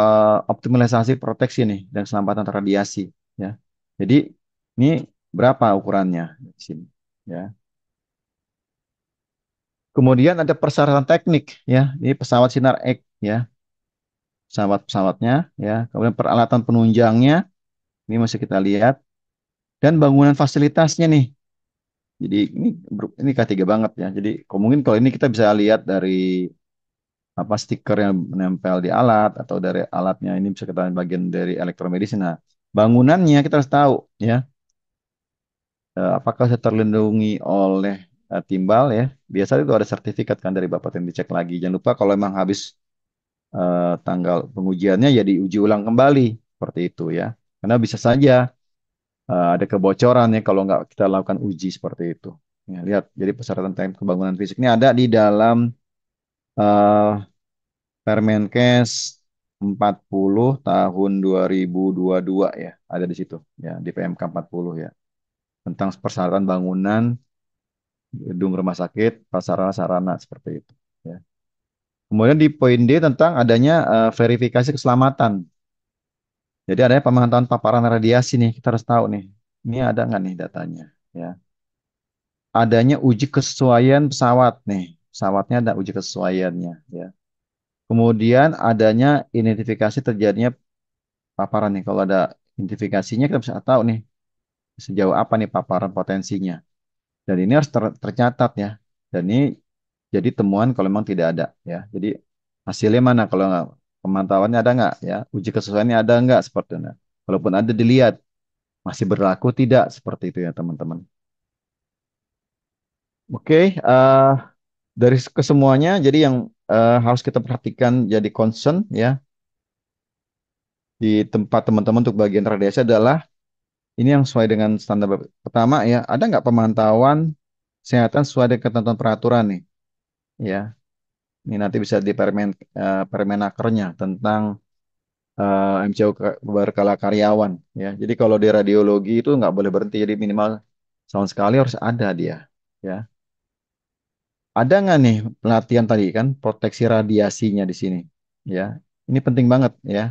optimalisasi proteksi nih dan keselamatan radiasi. Ya. Jadi ini berapa ukurannya di sini. Ya. Kemudian ada persyaratan teknik ya. Ini pesawat sinar X ya. Pesawat-pesawatnya ya. Kemudian peralatan penunjangnya ini masih kita lihat dan bangunan fasilitasnya nih. Jadi ini K3 banget ya. Jadi mungkin kalau ini kita bisa lihat dari apa stiker yang menempel di alat atau dari alatnya ini bisa kita bagian dari elektromedis. Nah, bangunannya kita harus tahu ya, apakah sudah terlindungi oleh timbal ya. Biasanya itu ada sertifikat kan dari Bapak yang dicek lagi. Jangan lupa kalau memang habis tanggal pengujiannya ya diuji ulang kembali seperti itu ya. Karena bisa saja ada kebocoran ya kalau nggak kita lakukan uji seperti itu. Ya, lihat, jadi persyaratan teknik kebangunan fisik ini ada di dalam eh, Permenkes 40 tahun 2022 ya, ada di situ ya, di PMK 40 ya, tentang persyaratan bangunan gedung rumah sakit, prasarana sarana seperti itu ya. Kemudian di poin D tentang adanya verifikasi keselamatan. Jadi adanya pemantauan paparan radiasi nih, kita harus tahu nih. Ini ada nggak nih datanya? Ya, adanya uji kesesuaian pesawat nih. Pesawatnya ada uji kesesuaiannya ya. Kemudian adanya identifikasi terjadinya paparan nih. Kalau ada identifikasinya kita bisa tahu nih sejauh apa nih paparan potensinya. Dan ini harus tercatat ya. Dan ini jadi temuan kalau memang tidak ada ya. Jadi hasilnya mana kalau nggak, pemantauannya ada nggak ya? Uji kesesuaiannya ada nggak seperti itu. Nah, kalaupun ada dilihat masih berlaku tidak seperti itu ya teman-teman. Oke, dari kesemuanya jadi yang harus kita perhatikan jadi concern ya di tempat teman-teman untuk bagian radiasi adalah ini yang sesuai dengan standar pertama ya. Ada nggak pemantauan kesehatan sesuai dengan ketentuan peraturan nih ya. Ini nanti bisa di Permenakernya tentang MCO berkala karyawan ya. Jadi kalau di radiologi itu nggak boleh berhenti, jadi minimal setahun sekali harus ada dia ya. Ada nggak nih pelatihan tadi kan proteksi radiasinya di sini ya. Ini penting banget ya.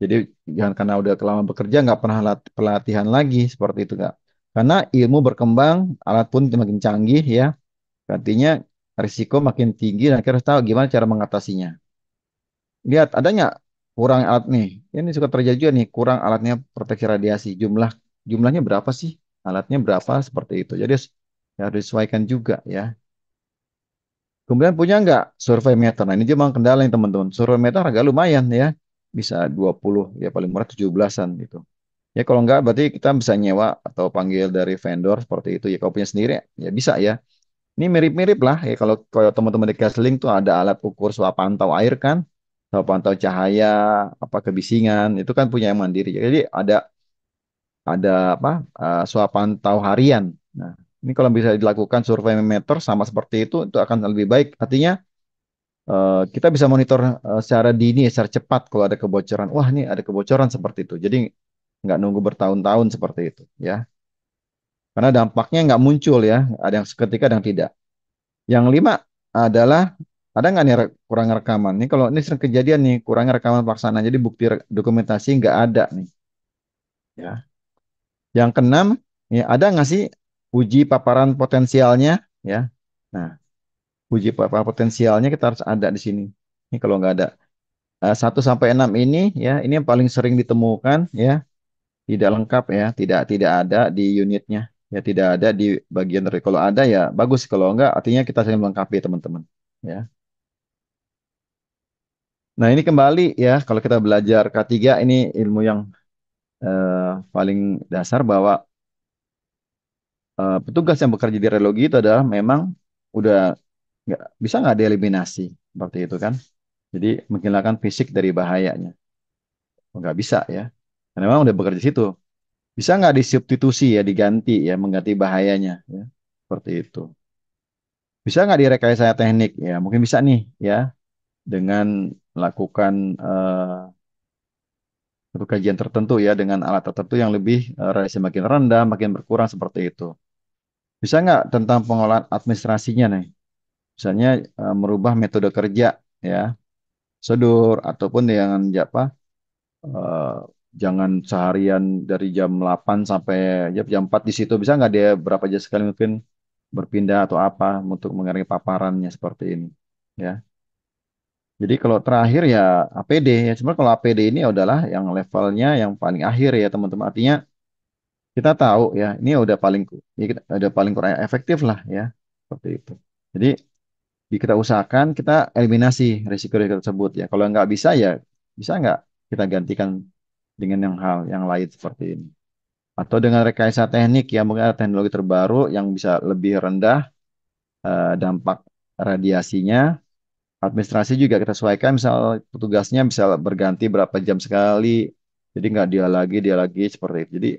Jadi jangan karena udah lama bekerja nggak pernah pelatihan lagi seperti itu nggak. Karena ilmu berkembang, alat pun makin canggih ya. Artinya risiko makin tinggi dan kita harus tahu gimana cara mengatasinya. Lihat ada nggak kurang alat nih? Ini suka terjadi juga nih kurang alatnya proteksi radiasi. Jumlahnya berapa sih? Alatnya berapa seperti itu. Jadi harus disesuaikan juga ya. Kemudian punya nggak survei meter? Nah ini juga memang kendala nih teman-teman. Survei meter harga lumayan ya. Bisa 20 ya paling murah 17-an gitu. Ya kalau nggak berarti kita bisa nyewa atau panggil dari vendor seperti itu. Ya kalau punya sendiri ya bisa ya. Ini mirip-mirip lah ya kalau teman-teman di Kesling tuh ada alat ukur suhu pantau air kan. Suhu pantau cahaya, apa kebisingan, itu kan punya yang mandiri. Jadi ada apa? Suhu pantau harian. Nah, ini kalau bisa dilakukan survei meter sama seperti itu akan lebih baik. Artinya kita bisa monitor secara dini, secara cepat kalau ada kebocoran. Wah, ini ada kebocoran seperti itu. Jadi nggak nunggu bertahun-tahun seperti itu, ya. Karena dampaknya nggak muncul ya. Ada yang seketika, ada yang tidak. Yang lima adalah ada nggak nih kurang rekaman? Ini kalau ini sering kejadian nih, kurang rekaman pelaksanaan. Jadi bukti dokumentasi nggak ada nih, ya. Yang keenam, ya ada nggak sih uji paparan potensialnya, ya. Nah, uji paparan potensialnya kita harus ada di sini. Ini kalau nggak ada. 1 sampai 6 ini ya, ini yang paling sering ditemukan ya, tidak lengkap ya, tidak ada di unitnya. Ya tidak ada di bagian dari kalau ada ya bagus, kalau enggak artinya kita sering melengkapi teman-teman. Ya. Nah, ini kembali ya kalau kita belajar K3 ini ilmu yang eh, paling dasar bahwa petugas yang bekerja di radiologi itu adalah memang udah nggak dieliminasi seperti itu kan. Jadi menghilangkan fisik dari bahayanya. Nggak bisa ya. Karena memang udah bekerja di situ. Bisa nggak disubstitusi ya, diganti ya, mengganti bahayanya ya. Seperti itu. Bisa nggak direkayasa teknik ya? Mungkin bisa nih ya, dengan melakukan satu kajian tertentu ya, dengan alat tertentu yang lebih radiasi makin rendah, makin berkurang seperti itu. Bisa nggak tentang pengolahan administrasinya nih? Misalnya merubah metode kerja ya, prosedur ataupun yang apa? eh, jangan seharian dari jam 8 sampai jam 4 di situ. Bisa nggak dia berapa jam sekali mungkin berpindah atau apa untuk mengurangi paparannya seperti ini ya. Jadi kalau terakhir ya APD ya. Sebenarnya kalau APD ini adalah yang levelnya yang paling akhir ya teman-teman. Artinya kita tahu ya ini udah paling kurang efektif lah ya seperti itu. Jadi kita usahakan kita eliminasi risiko-risiko tersebut ya. Kalau nggak bisa ya bisa nggak kita gantikan dengan yang hal yang lain seperti ini. Atau dengan rekayasa teknik ya mungkin ada teknologi terbaru yang bisa lebih rendah dampak radiasinya. Administrasi juga kita sesuaikan, misal petugasnya bisa berganti berapa jam sekali, jadi nggak dia lagi seperti itu. Jadi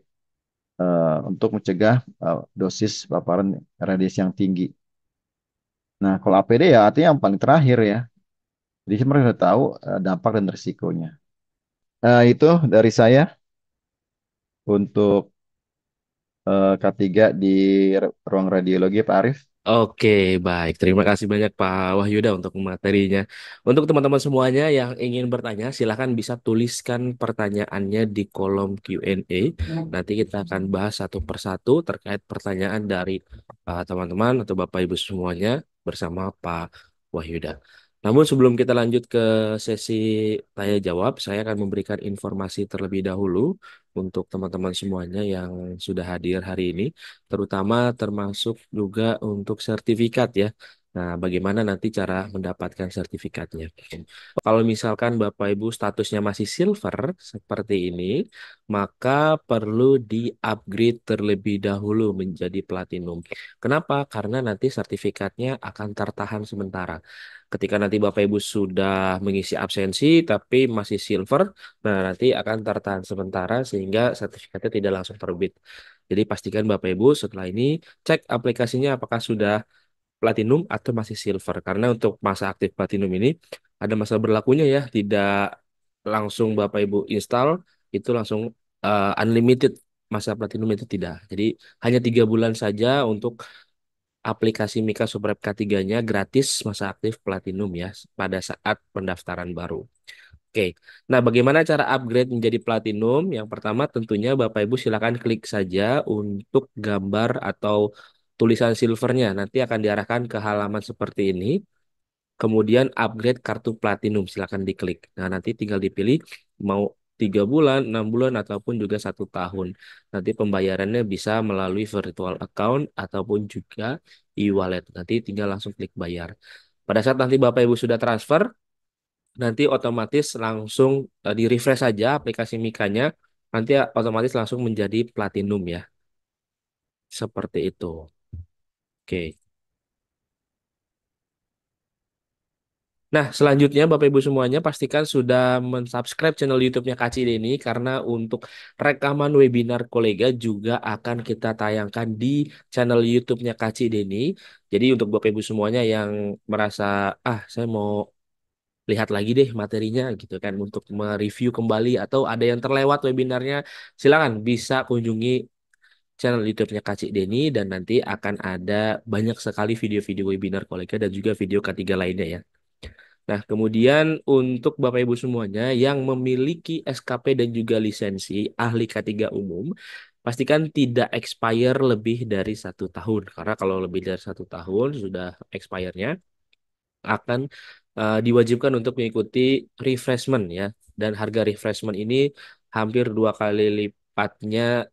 untuk mencegah dosis paparan radiasi yang tinggi. Nah, kalau APD ya artinya yang paling terakhir ya. Jadi mereka sudah tahu dampak dan risikonya. Itu dari saya untuk K3 di ruang radiologi, Pak Arif. Oke, baik. Terima kasih banyak Pak Wahyuda untuk materinya. Untuk teman-teman semuanya yang ingin bertanya, silahkan bisa tuliskan pertanyaannya di kolom Q&A. Nanti kita akan bahas satu persatu terkait pertanyaan dari teman-teman atau Bapak Ibu semuanya bersama Pak Wahyuda. Namun sebelum kita lanjut ke sesi tanya jawab, saya akan memberikan informasi terlebih dahulu untuk teman-teman semuanya yang sudah hadir hari ini, terutama termasuk juga untuk sertifikat ya. Nah, bagaimana nanti cara mendapatkan sertifikatnya? Kalau misalkan Bapak Ibu statusnya masih silver seperti ini, maka perlu di-upgrade terlebih dahulu menjadi platinum. Kenapa? Karena nanti sertifikatnya akan tertahan sementara. Ketika nanti Bapak Ibu sudah mengisi absensi tapi masih silver, nah nanti akan tertahan sementara sehingga sertifikatnya tidak langsung terbit. Jadi pastikan Bapak Ibu setelah ini cek aplikasinya apakah sudah platinum atau masih silver. Karena untuk masa aktif platinum ini ada masa berlakunya ya, tidak langsung Bapak Ibu install itu langsung unlimited, masa platinum itu tidak. Jadi hanya 3 bulan saja untuk aplikasi Mika Subrep K3-nya gratis masa aktif platinum ya pada saat pendaftaran baru. Oke, nah bagaimana cara upgrade menjadi platinum? Yang pertama tentunya Bapak Ibu silakan klik saja untuk gambar atau tulisan silvernya. Nanti akan diarahkan ke halaman seperti ini. Kemudian upgrade kartu platinum, silakan diklik. Nah nanti tinggal dipilih mau 3 bulan, 6 bulan, ataupun juga 1 tahun. Nanti pembayarannya bisa melalui virtual account ataupun juga e-wallet. Nanti tinggal langsung klik bayar. Pada saat nanti Bapak Ibu sudah transfer, nanti otomatis langsung di-refresh saja aplikasi Mikanya, nanti otomatis langsung menjadi platinum ya. Seperti itu. Oke. Nah, selanjutnya Bapak Ibu semuanya pastikan sudah mensubscribe channel YouTube-nya Kak Cideni karena untuk rekaman webinar kolega juga akan kita tayangkan di channel YouTube-nya Kak Cideni. Jadi untuk Bapak Ibu semuanya yang merasa, saya mau lihat lagi deh materinya gitu kan untuk mereview kembali atau ada yang terlewat webinarnya, silakan bisa kunjungi channel YouTube-nya Kak Cik Deni dan nanti akan ada banyak sekali video-video webinar kolega dan juga video ketiga lainnya ya. Nah, kemudian untuk Bapak Ibu semuanya yang memiliki SKP dan juga lisensi ahli K3 umum, pastikan tidak expire lebih dari 1 tahun. Karena kalau lebih dari 1 tahun sudah expire-nya, akan diwajibkan untuk mengikuti refreshment ya. Dan harga refreshment ini hampir 2 kali lipatnya,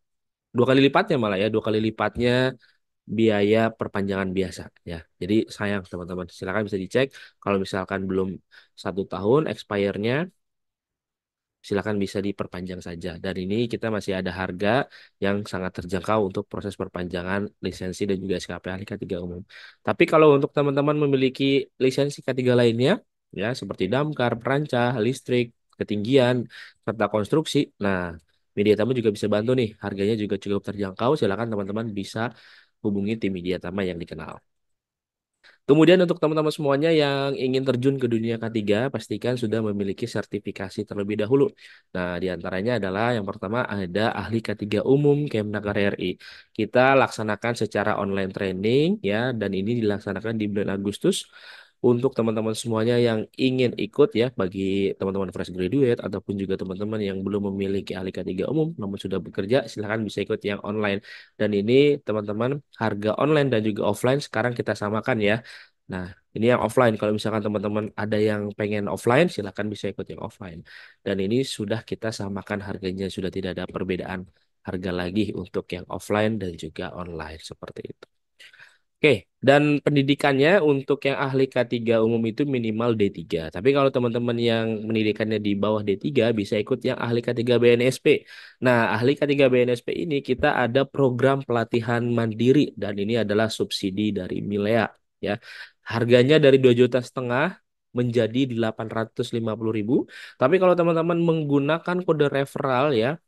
2 kali lipatnya malah ya, 2 kali lipatnya biaya perpanjangan biasa ya. Jadi sayang teman-teman, silakan bisa dicek kalau misalkan belum 1 tahun expire-nya, silakan bisa diperpanjang saja. Dan ini kita masih ada harga yang sangat terjangkau untuk proses perpanjangan lisensi dan juga SKP ahli K3 umum. Tapi kalau untuk teman-teman memiliki lisensi K3 lainnya, ya seperti damkar, perancah, listrik, ketinggian, serta konstruksi, nah Media Tama juga bisa bantu nih. Harganya juga cukup terjangkau. Silakan teman-teman bisa hubungi tim Media Tama yang dikenal. Kemudian untuk teman-teman semuanya yang ingin terjun ke dunia K3, pastikan sudah memiliki sertifikasi terlebih dahulu. Nah, di antaranya adalah yang pertama ada ahli K3 umum Kemenaker RI. Kita laksanakan secara online training ya, dan ini dilaksanakan di bulan Agustus. Untuk teman-teman semuanya yang ingin ikut ya, bagi teman-teman fresh graduate ataupun juga teman-teman yang belum memiliki ahli K3 umum namun sudah bekerja, silahkan bisa ikut yang online. Dan ini teman-teman harga online dan juga offline sekarang kita samakan ya. Nah, ini yang offline. Kalau misalkan teman-teman ada yang pengen offline, silakan bisa ikut yang offline. Dan ini sudah kita samakan harganya, sudah tidak ada perbedaan harga lagi untuk yang offline dan juga online seperti itu. Oke, dan pendidikannya untuk yang ahli K3 umum itu minimal D3. Tapi kalau teman-teman yang pendidikannya di bawah D3 bisa ikut yang ahli K3 BNSP. Nah, ahli K3 BNSP ini kita ada program pelatihan mandiri dan ini adalah subsidi dari Milea ya. Harganya dari 2,5 juta menjadi 850.000. Tapi kalau teman-teman menggunakan kode referral ya,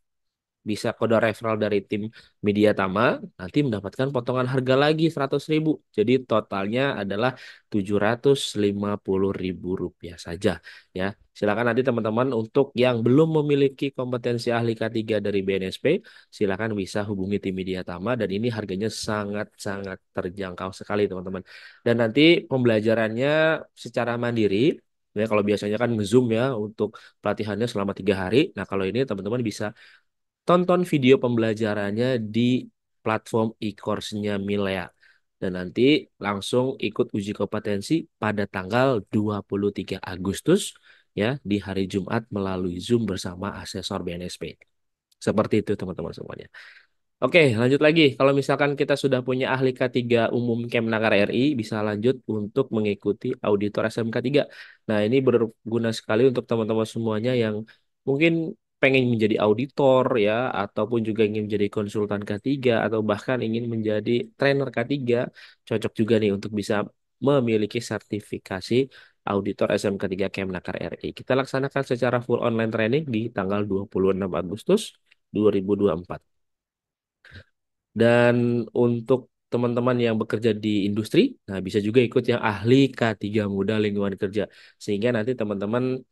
bisa kode referral dari tim Mediatama, nanti mendapatkan potongan harga lagi 100.000. Jadi totalnya adalah 750.000 rupiah saja ya. Silakan nanti teman-teman untuk yang belum memiliki kompetensi ahli K3 dari BNSP, silakan bisa hubungi tim Mediatama dan ini harganya sangat-sangat terjangkau sekali teman-teman. Dan nanti pembelajarannya secara mandiri. Ya, kalau biasanya kan nge-Zoom ya untuk pelatihannya selama 3 hari. Nah, kalau ini teman-teman bisa tonton video pembelajarannya di platform e-course-nya Milea. Dan nanti langsung ikut uji kompetensi pada tanggal 23 Agustus ya di hari Jumat melalui Zoom bersama asesor BNSP. Seperti itu teman-teman semuanya. Oke, lanjut lagi. Kalau misalkan kita sudah punya ahli K3 umum Kemnaker RI, bisa lanjut untuk mengikuti auditor SMK 3. Nah, ini berguna sekali untuk teman-teman semuanya yang mungkin pengen menjadi auditor ya, ataupun juga ingin menjadi konsultan K3, atau bahkan ingin menjadi trainer K3. Cocok juga nih untuk bisa memiliki sertifikasi auditor SMK 3 Kemnaker RI. Kita laksanakan secara full online training di tanggal 26 Agustus 2024. Dan untuk teman-teman yang bekerja di industri, nah bisa juga ikut yang ahli K3 Muda Lingkungan Kerja. Sehingga nanti teman-teman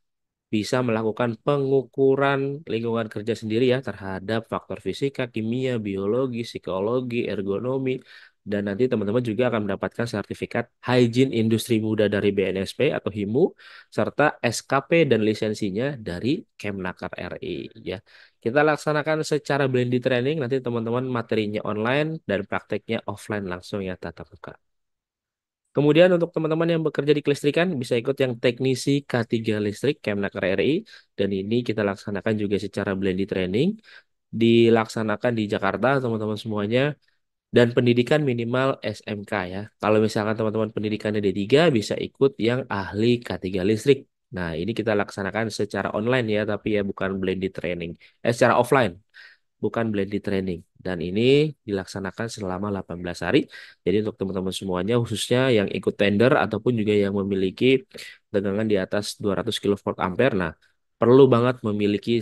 bisa melakukan pengukuran lingkungan kerja sendiri ya terhadap faktor fisika, kimia, biologi, psikologi, ergonomi. Dan nanti teman-teman juga akan mendapatkan sertifikat Hygiene Industri Muda dari BNSP atau HIMU, serta SKP dan lisensinya dari Kemnaker RI ya. Kita laksanakan secara blended training, nanti teman-teman materinya online dan prakteknya offline langsung ya tatap muka. Kemudian untuk teman-teman yang bekerja di kelistrikan bisa ikut yang teknisi K3 listrik Kemnaker RI dan ini kita laksanakan juga secara blended training dilaksanakan di Jakarta teman-teman semuanya dan pendidikan minimal SMK ya. Kalau misalkan teman-teman pendidikannya D3 bisa ikut yang ahli K3 listrik. Nah, ini kita laksanakan secara online ya tapi ya bukan blended training. Secara offline bukan blended training. Dan ini dilaksanakan selama 18 hari. Jadi untuk teman-teman semuanya, khususnya yang ikut tender ataupun juga yang memiliki tegangan di atas 200 kilovolt ampere, nah perlu banget memiliki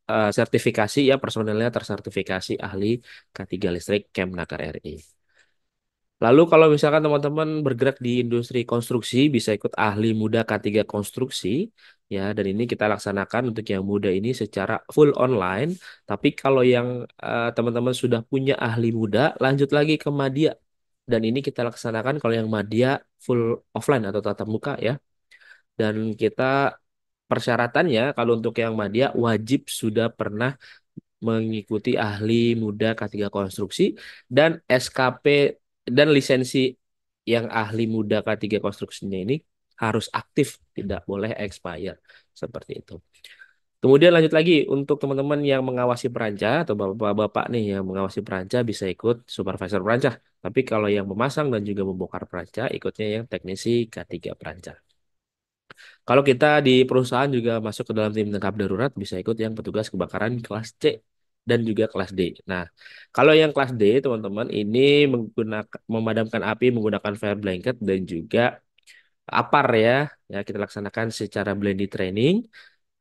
sertifikasi ya personelnya tersertifikasi ahli K3 listrik Kemnaker RI. Lalu kalau misalkan teman-teman bergerak di industri konstruksi bisa ikut ahli muda K3 konstruksi ya dan ini kita laksanakan untuk yang muda ini secara full online. Tapi kalau yang teman-teman sudah punya ahli muda lanjut lagi ke Madya dan ini kita laksanakan kalau yang Madya full offline atau tatap muka ya. Dan kita persyaratannya kalau untuk yang Madya wajib sudah pernah mengikuti ahli muda K3 konstruksi dan SKP dan lisensi yang ahli muda K3 konstruksinya ini harus aktif, tidak boleh expire. Seperti itu. Kemudian lanjut lagi untuk teman-teman yang mengawasi peranca atau bapak-bapak nih yang mengawasi peranca bisa ikut supervisor peranca. Tapi kalau yang memasang dan juga membongkar peranca ikutnya yang teknisi K3 peranca. Kalau kita di perusahaan juga masuk ke dalam tim tangkap darurat, bisa ikut yang petugas kebakaran kelas C dan juga kelas D. Nah, kalau yang kelas D, teman-teman, ini menggunakan memadamkan api menggunakan fire blanket dan juga APAR ya. Ya, kita laksanakan secara blended training.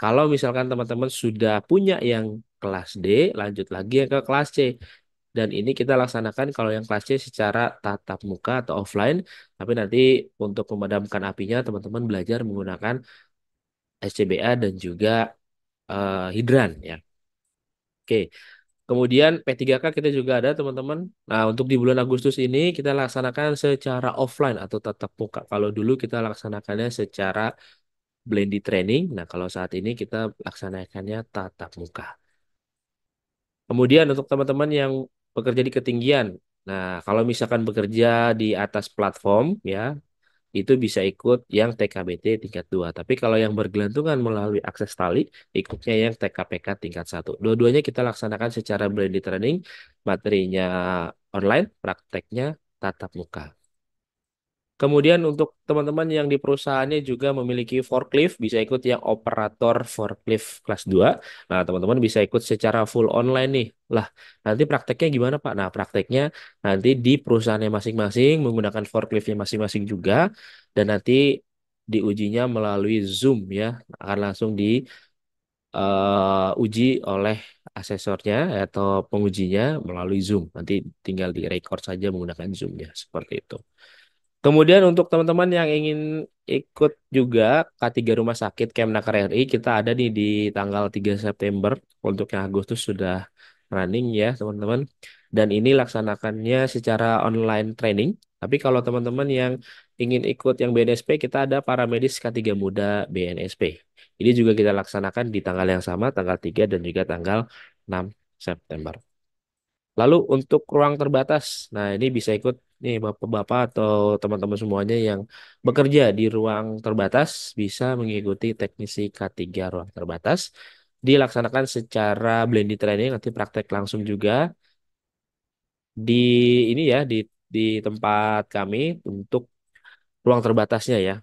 Kalau misalkan teman-teman sudah punya yang kelas D, lanjut lagi ke kelas C. Dan ini kita laksanakan kalau yang kelas C secara tatap muka atau offline. Tapi nanti untuk memadamkan apinya, teman-teman belajar menggunakan SCBA dan juga hidran ya. Oke. Kemudian P3K kita juga ada teman-teman. Nah, untuk di bulan Agustus ini kita laksanakan secara offline atau tatap muka. Kalau dulu kita laksanakannya secara blended training. Nah, kalau saat ini kita laksanakannya tatap muka. Kemudian untuk teman-teman yang bekerja di ketinggian. Nah, kalau misalkan bekerja di atas platform ya, itu bisa ikut yang TKBT tingkat 2. Tapi kalau yang bergelantungan melalui akses tali, ikutnya yang TKPK tingkat 1. Dua-duanya kita laksanakan secara blended training, materinya online, prakteknya tatap muka. Kemudian untuk teman-teman yang di perusahaannya juga memiliki forklift, bisa ikut yang operator forklift kelas 2. Nah, teman-teman bisa ikut secara full online nih. Lah, nanti prakteknya gimana, Pak? Nah, prakteknya nanti di perusahaannya masing-masing menggunakan forkliftnya masing-masing juga. Dan nanti diujinya melalui Zoom ya. Akan langsung diuji oleh asesornya atau pengujinya melalui Zoom. Nanti tinggal di record saja menggunakan Zoom-nya seperti itu. Kemudian untuk teman-teman yang ingin ikut juga K3 Rumah Sakit Kemnaker RI, kita ada nih di tanggal 3 September. Untuk yang Agustus sudah running ya teman-teman. Dan ini laksanakannya secara online training. Tapi kalau teman-teman yang ingin ikut yang BNSP, kita ada paramedis K3 Muda BNSP. Ini juga kita laksanakan di tanggal yang sama, tanggal 3 dan juga tanggal 6 September. Lalu untuk ruang terbatas, nah ini bisa ikut nih bapak-bapak atau teman-teman semuanya yang bekerja di ruang terbatas bisa mengikuti teknisi K3 ruang terbatas. Dilaksanakan secara blended training, nanti praktek langsung juga di ini ya di tempat kami untuk ruang terbatasnya ya.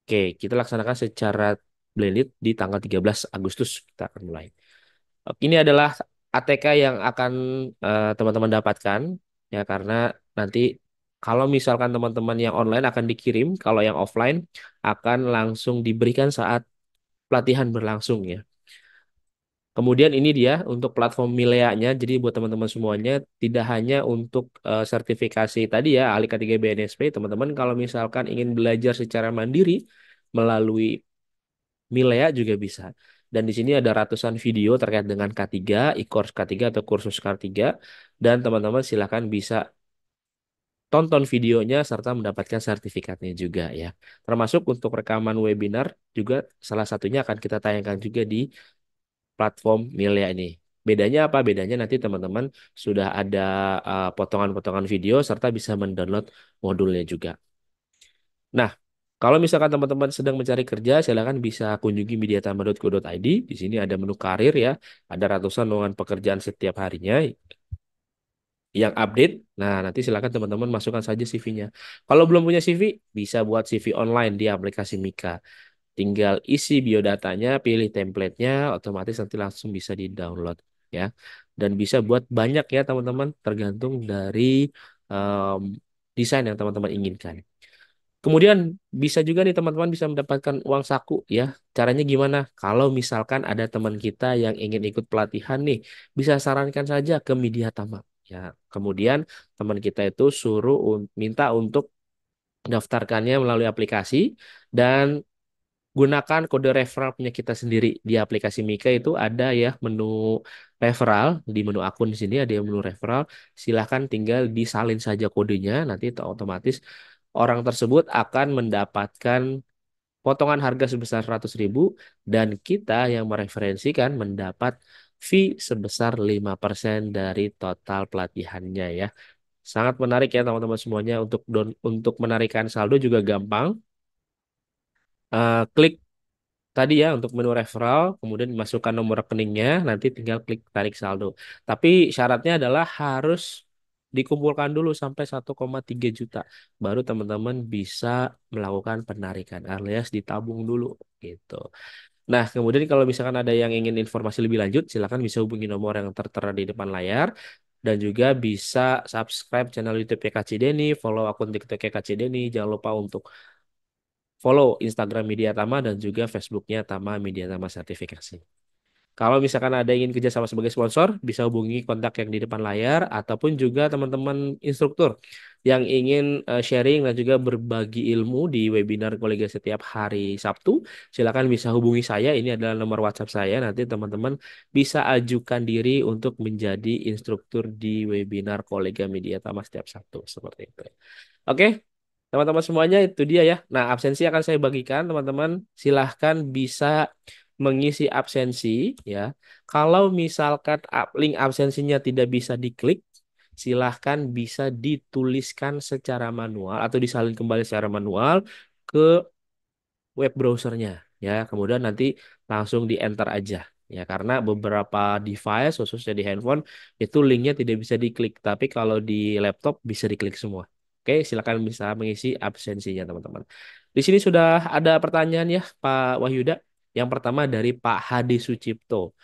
Oke, kita laksanakan secara blended di tanggal 13 Agustus kita akan mulai. Oke, ini adalah ATK yang akan teman-teman dapatkan ya karena nanti kalau misalkan teman-teman yang online akan dikirim, kalau yang offline akan langsung diberikan saat pelatihan berlangsung ya. Kemudian ini dia untuk platform Milea-nya. Jadi buat teman-teman semuanya tidak hanya untuk sertifikasi tadi ya ahli K3 BNSP, teman-teman kalau misalkan ingin belajar secara mandiri melalui Milea juga bisa. Dan di sini ada ratusan video terkait dengan K3, e-course K3 atau kursus K3. Dan teman-teman silakan bisa tonton videonya serta mendapatkan sertifikatnya juga ya. Termasuk untuk rekaman webinar juga salah satunya akan kita tayangkan juga di platform Milea ini. Bedanya apa? Bedanya nanti teman-teman sudah ada potongan-potongan video serta bisa mendownload modulnya juga. Nah, kalau misalkan teman-teman sedang mencari kerja, silakan bisa kunjungi mediatama.co.id. Di sini ada menu karir ya, ada ratusan lowongan pekerjaan setiap harinya yang update. Nah, nanti silakan teman-teman masukkan saja CV-nya. Kalau belum punya CV, bisa buat CV online di aplikasi Mika. Tinggal isi biodatanya, pilih template-nya, otomatis nanti langsung bisa di-download ya. Dan bisa buat banyak ya teman-teman, tergantung dari em, desain yang teman-teman inginkan. Kemudian bisa juga nih teman-teman bisa mendapatkan uang saku ya. Caranya gimana? Kalau misalkan ada teman kita yang ingin ikut pelatihan nih, bisa sarankan saja ke Media Tama. Ya, kemudian teman kita itu suruh minta untuk daftarkannya melalui aplikasi dan gunakan kode referral punya kita sendiri di aplikasi Mika itu ada ya menu referral di menu akun di sini ada yang menu referral. Silahkan tinggal disalin saja kodenya nanti otomatis orang tersebut akan mendapatkan potongan harga sebesar 100.000 dan kita yang mereferensikan mendapat fee sebesar 5% dari total pelatihannya ya. Sangat menarik ya teman-teman semuanya untuk menarikan saldo juga gampang. Klik tadi ya untuk menu referral, kemudian masukkan nomor rekeningnya, nanti tinggal klik tarik saldo. Tapi syaratnya adalah harus dikumpulkan dulu sampai 1,3 juta. Baru teman-teman bisa melakukan penarikan alias ditabung dulu gitu. Nah, kemudian kalau misalkan ada yang ingin informasi lebih lanjut, silakan bisa hubungi nomor yang tertera di depan layar. Dan juga bisa subscribe channel YouTube KC Deni, follow akun TikTok KC Deni. Jangan lupa untuk follow Instagram Media Tama dan juga Facebooknya Tama Media Tama Sertifikasi. Kalau misalkan ada yang ingin kerja sama sebagai sponsor, bisa hubungi kontak yang di depan layar ataupun juga teman-teman instruktur yang ingin sharing dan juga berbagi ilmu di webinar kolega setiap hari Sabtu. Silakan bisa hubungi saya. Ini adalah nomor WhatsApp saya. Nanti teman-teman bisa ajukan diri untuk menjadi instruktur di webinar kolega Media Tama setiap Sabtu seperti itu. Oke, teman-teman semuanya itu dia ya. Nah, absensi akan saya bagikan, teman-teman. Silahkan bisa mengisi absensi ya. Kalau misalkan link absensinya tidak bisa diklik, silahkan bisa dituliskan secara manual atau disalin kembali secara manual ke web browsernya ya. Kemudian nanti langsung di enter aja ya karena beberapa device khususnya di handphone itu linknya tidak bisa diklik tapi kalau di laptop bisa diklik semua. Oke, silakan bisa mengisi absensinya teman-teman. Di sini sudah ada pertanyaan ya Pak Wahyuda. Yang pertama dari Pak Hadi Sucipto.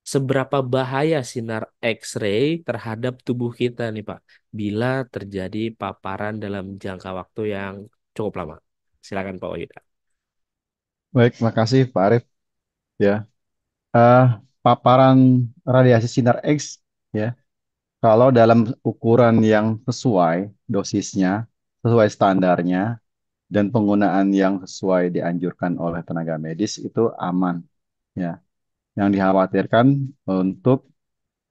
Seberapa bahaya sinar X-ray terhadap tubuh kita nih Pak bila terjadi paparan dalam jangka waktu yang cukup lama? Silakan Pak Wahyuda. Baik, makasih Pak Arif ya. paparan radiasi sinar X ya, kalau dalam ukuran yang sesuai dosisnya, sesuai standarnya, dan penggunaan yang sesuai dianjurkan oleh tenaga medis itu aman ya. Yang dikhawatirkan untuk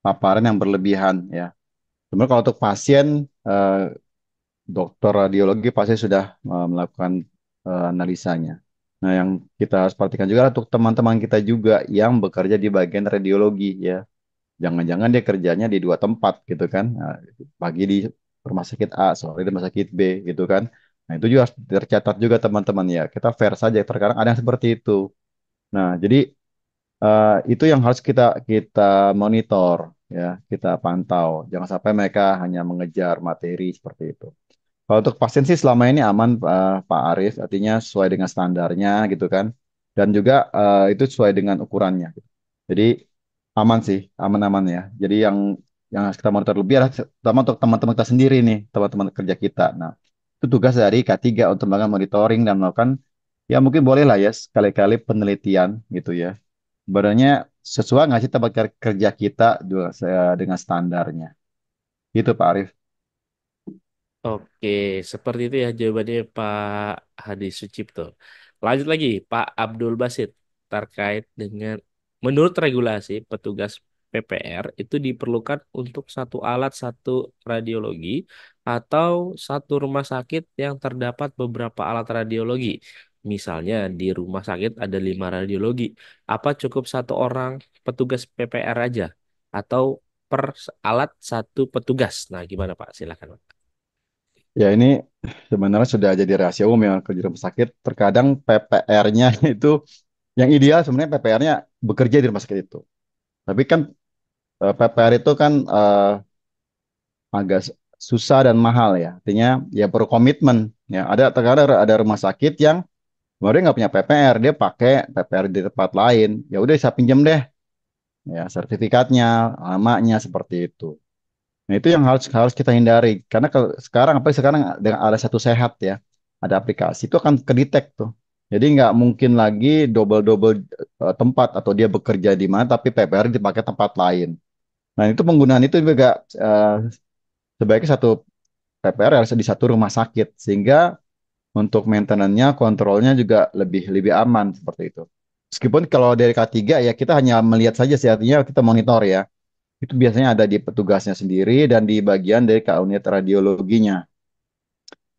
paparan yang berlebihan ya. Sebenarnya kalau untuk pasien, dokter radiologi pasti sudah melakukan analisanya. Nah, yang kita harus perhatikan juga untuk teman-teman kita juga yang bekerja di bagian radiologi ya. Jangan-jangan dia kerjanya di dua tempat gitu kan. Nah, pagi di rumah sakit A, sore di rumah sakit B gitu kan. Nah, itu juga harus tercatat juga teman-teman ya. Kita fair saja, terkadang ada yang seperti itu. Nah, jadi itu yang harus kita kita monitor ya, kita pantau. Jangan sampai mereka hanya mengejar materi seperti itu. Kalau untuk pasien sih selama ini aman, Pak Arif, artinya sesuai dengan standarnya gitu kan, dan juga itu sesuai dengan ukurannya. Jadi aman sih, aman-aman ya. Jadi yang harus kita monitor lebih adalah terutama untuk teman-teman kita sendiri nih, teman-teman kerja kita. Nah, itu tugas dari K3 untuk melakukan monitoring dan melakukan ya mungkin boleh lah ya sekali-kali penelitian gitu ya. Sebenarnya sesuai nggak sih tempat kerja kita juga dengan standarnya. Gitu Pak Arif. Oke, seperti itu ya jawabannya Pak Hadi Sucipto. Lanjut lagi, Pak Abdul Basit terkait dengan menurut regulasi petugas PPR itu diperlukan untuk satu alat satu radiologi atau satu rumah sakit yang terdapat beberapa alat radiologi. Misalnya di rumah sakit ada 5 radiologi. Apa cukup satu orang petugas PPR aja? Atau per alat satu petugas? Nah, gimana Pak? Silakan Pak. Ya ini sebenarnya sudah jadi rahasia umum yang kerja di rumah sakit. Terkadang PPR-nya itu yang ideal sebenarnya PPR-nya bekerja di rumah sakit itu. Tapi kan PPR itu kan agak susah dan mahal ya. Artinya ya perlu komitmen. Ya ada terkadang ada rumah sakit yang dia nggak punya PPR, dia pakai PPR di tempat lain. Ya udah saya pinjam deh. Ya sertifikatnya, lamanya seperti itu. Nah, itu yang harus harus kita hindari. Karena kalau sekarang apa sekarang dengan ada satu sehat ya, ada aplikasi itu akan kedetek tuh. Jadi nggak mungkin lagi double-double tempat atau dia bekerja di mana tapi PPR dipakai tempat lain. Nah, itu penggunaan itu juga sebaiknya satu PPR harus di satu rumah sakit sehingga untuk maintenance-nya, kontrolnya juga lebih lebih aman seperti itu. Meskipun kalau dari K3 ya kita hanya melihat saja sih artinya kita monitor ya. Itu biasanya ada di petugasnya sendiri dan di bagian dari unit radiologinya.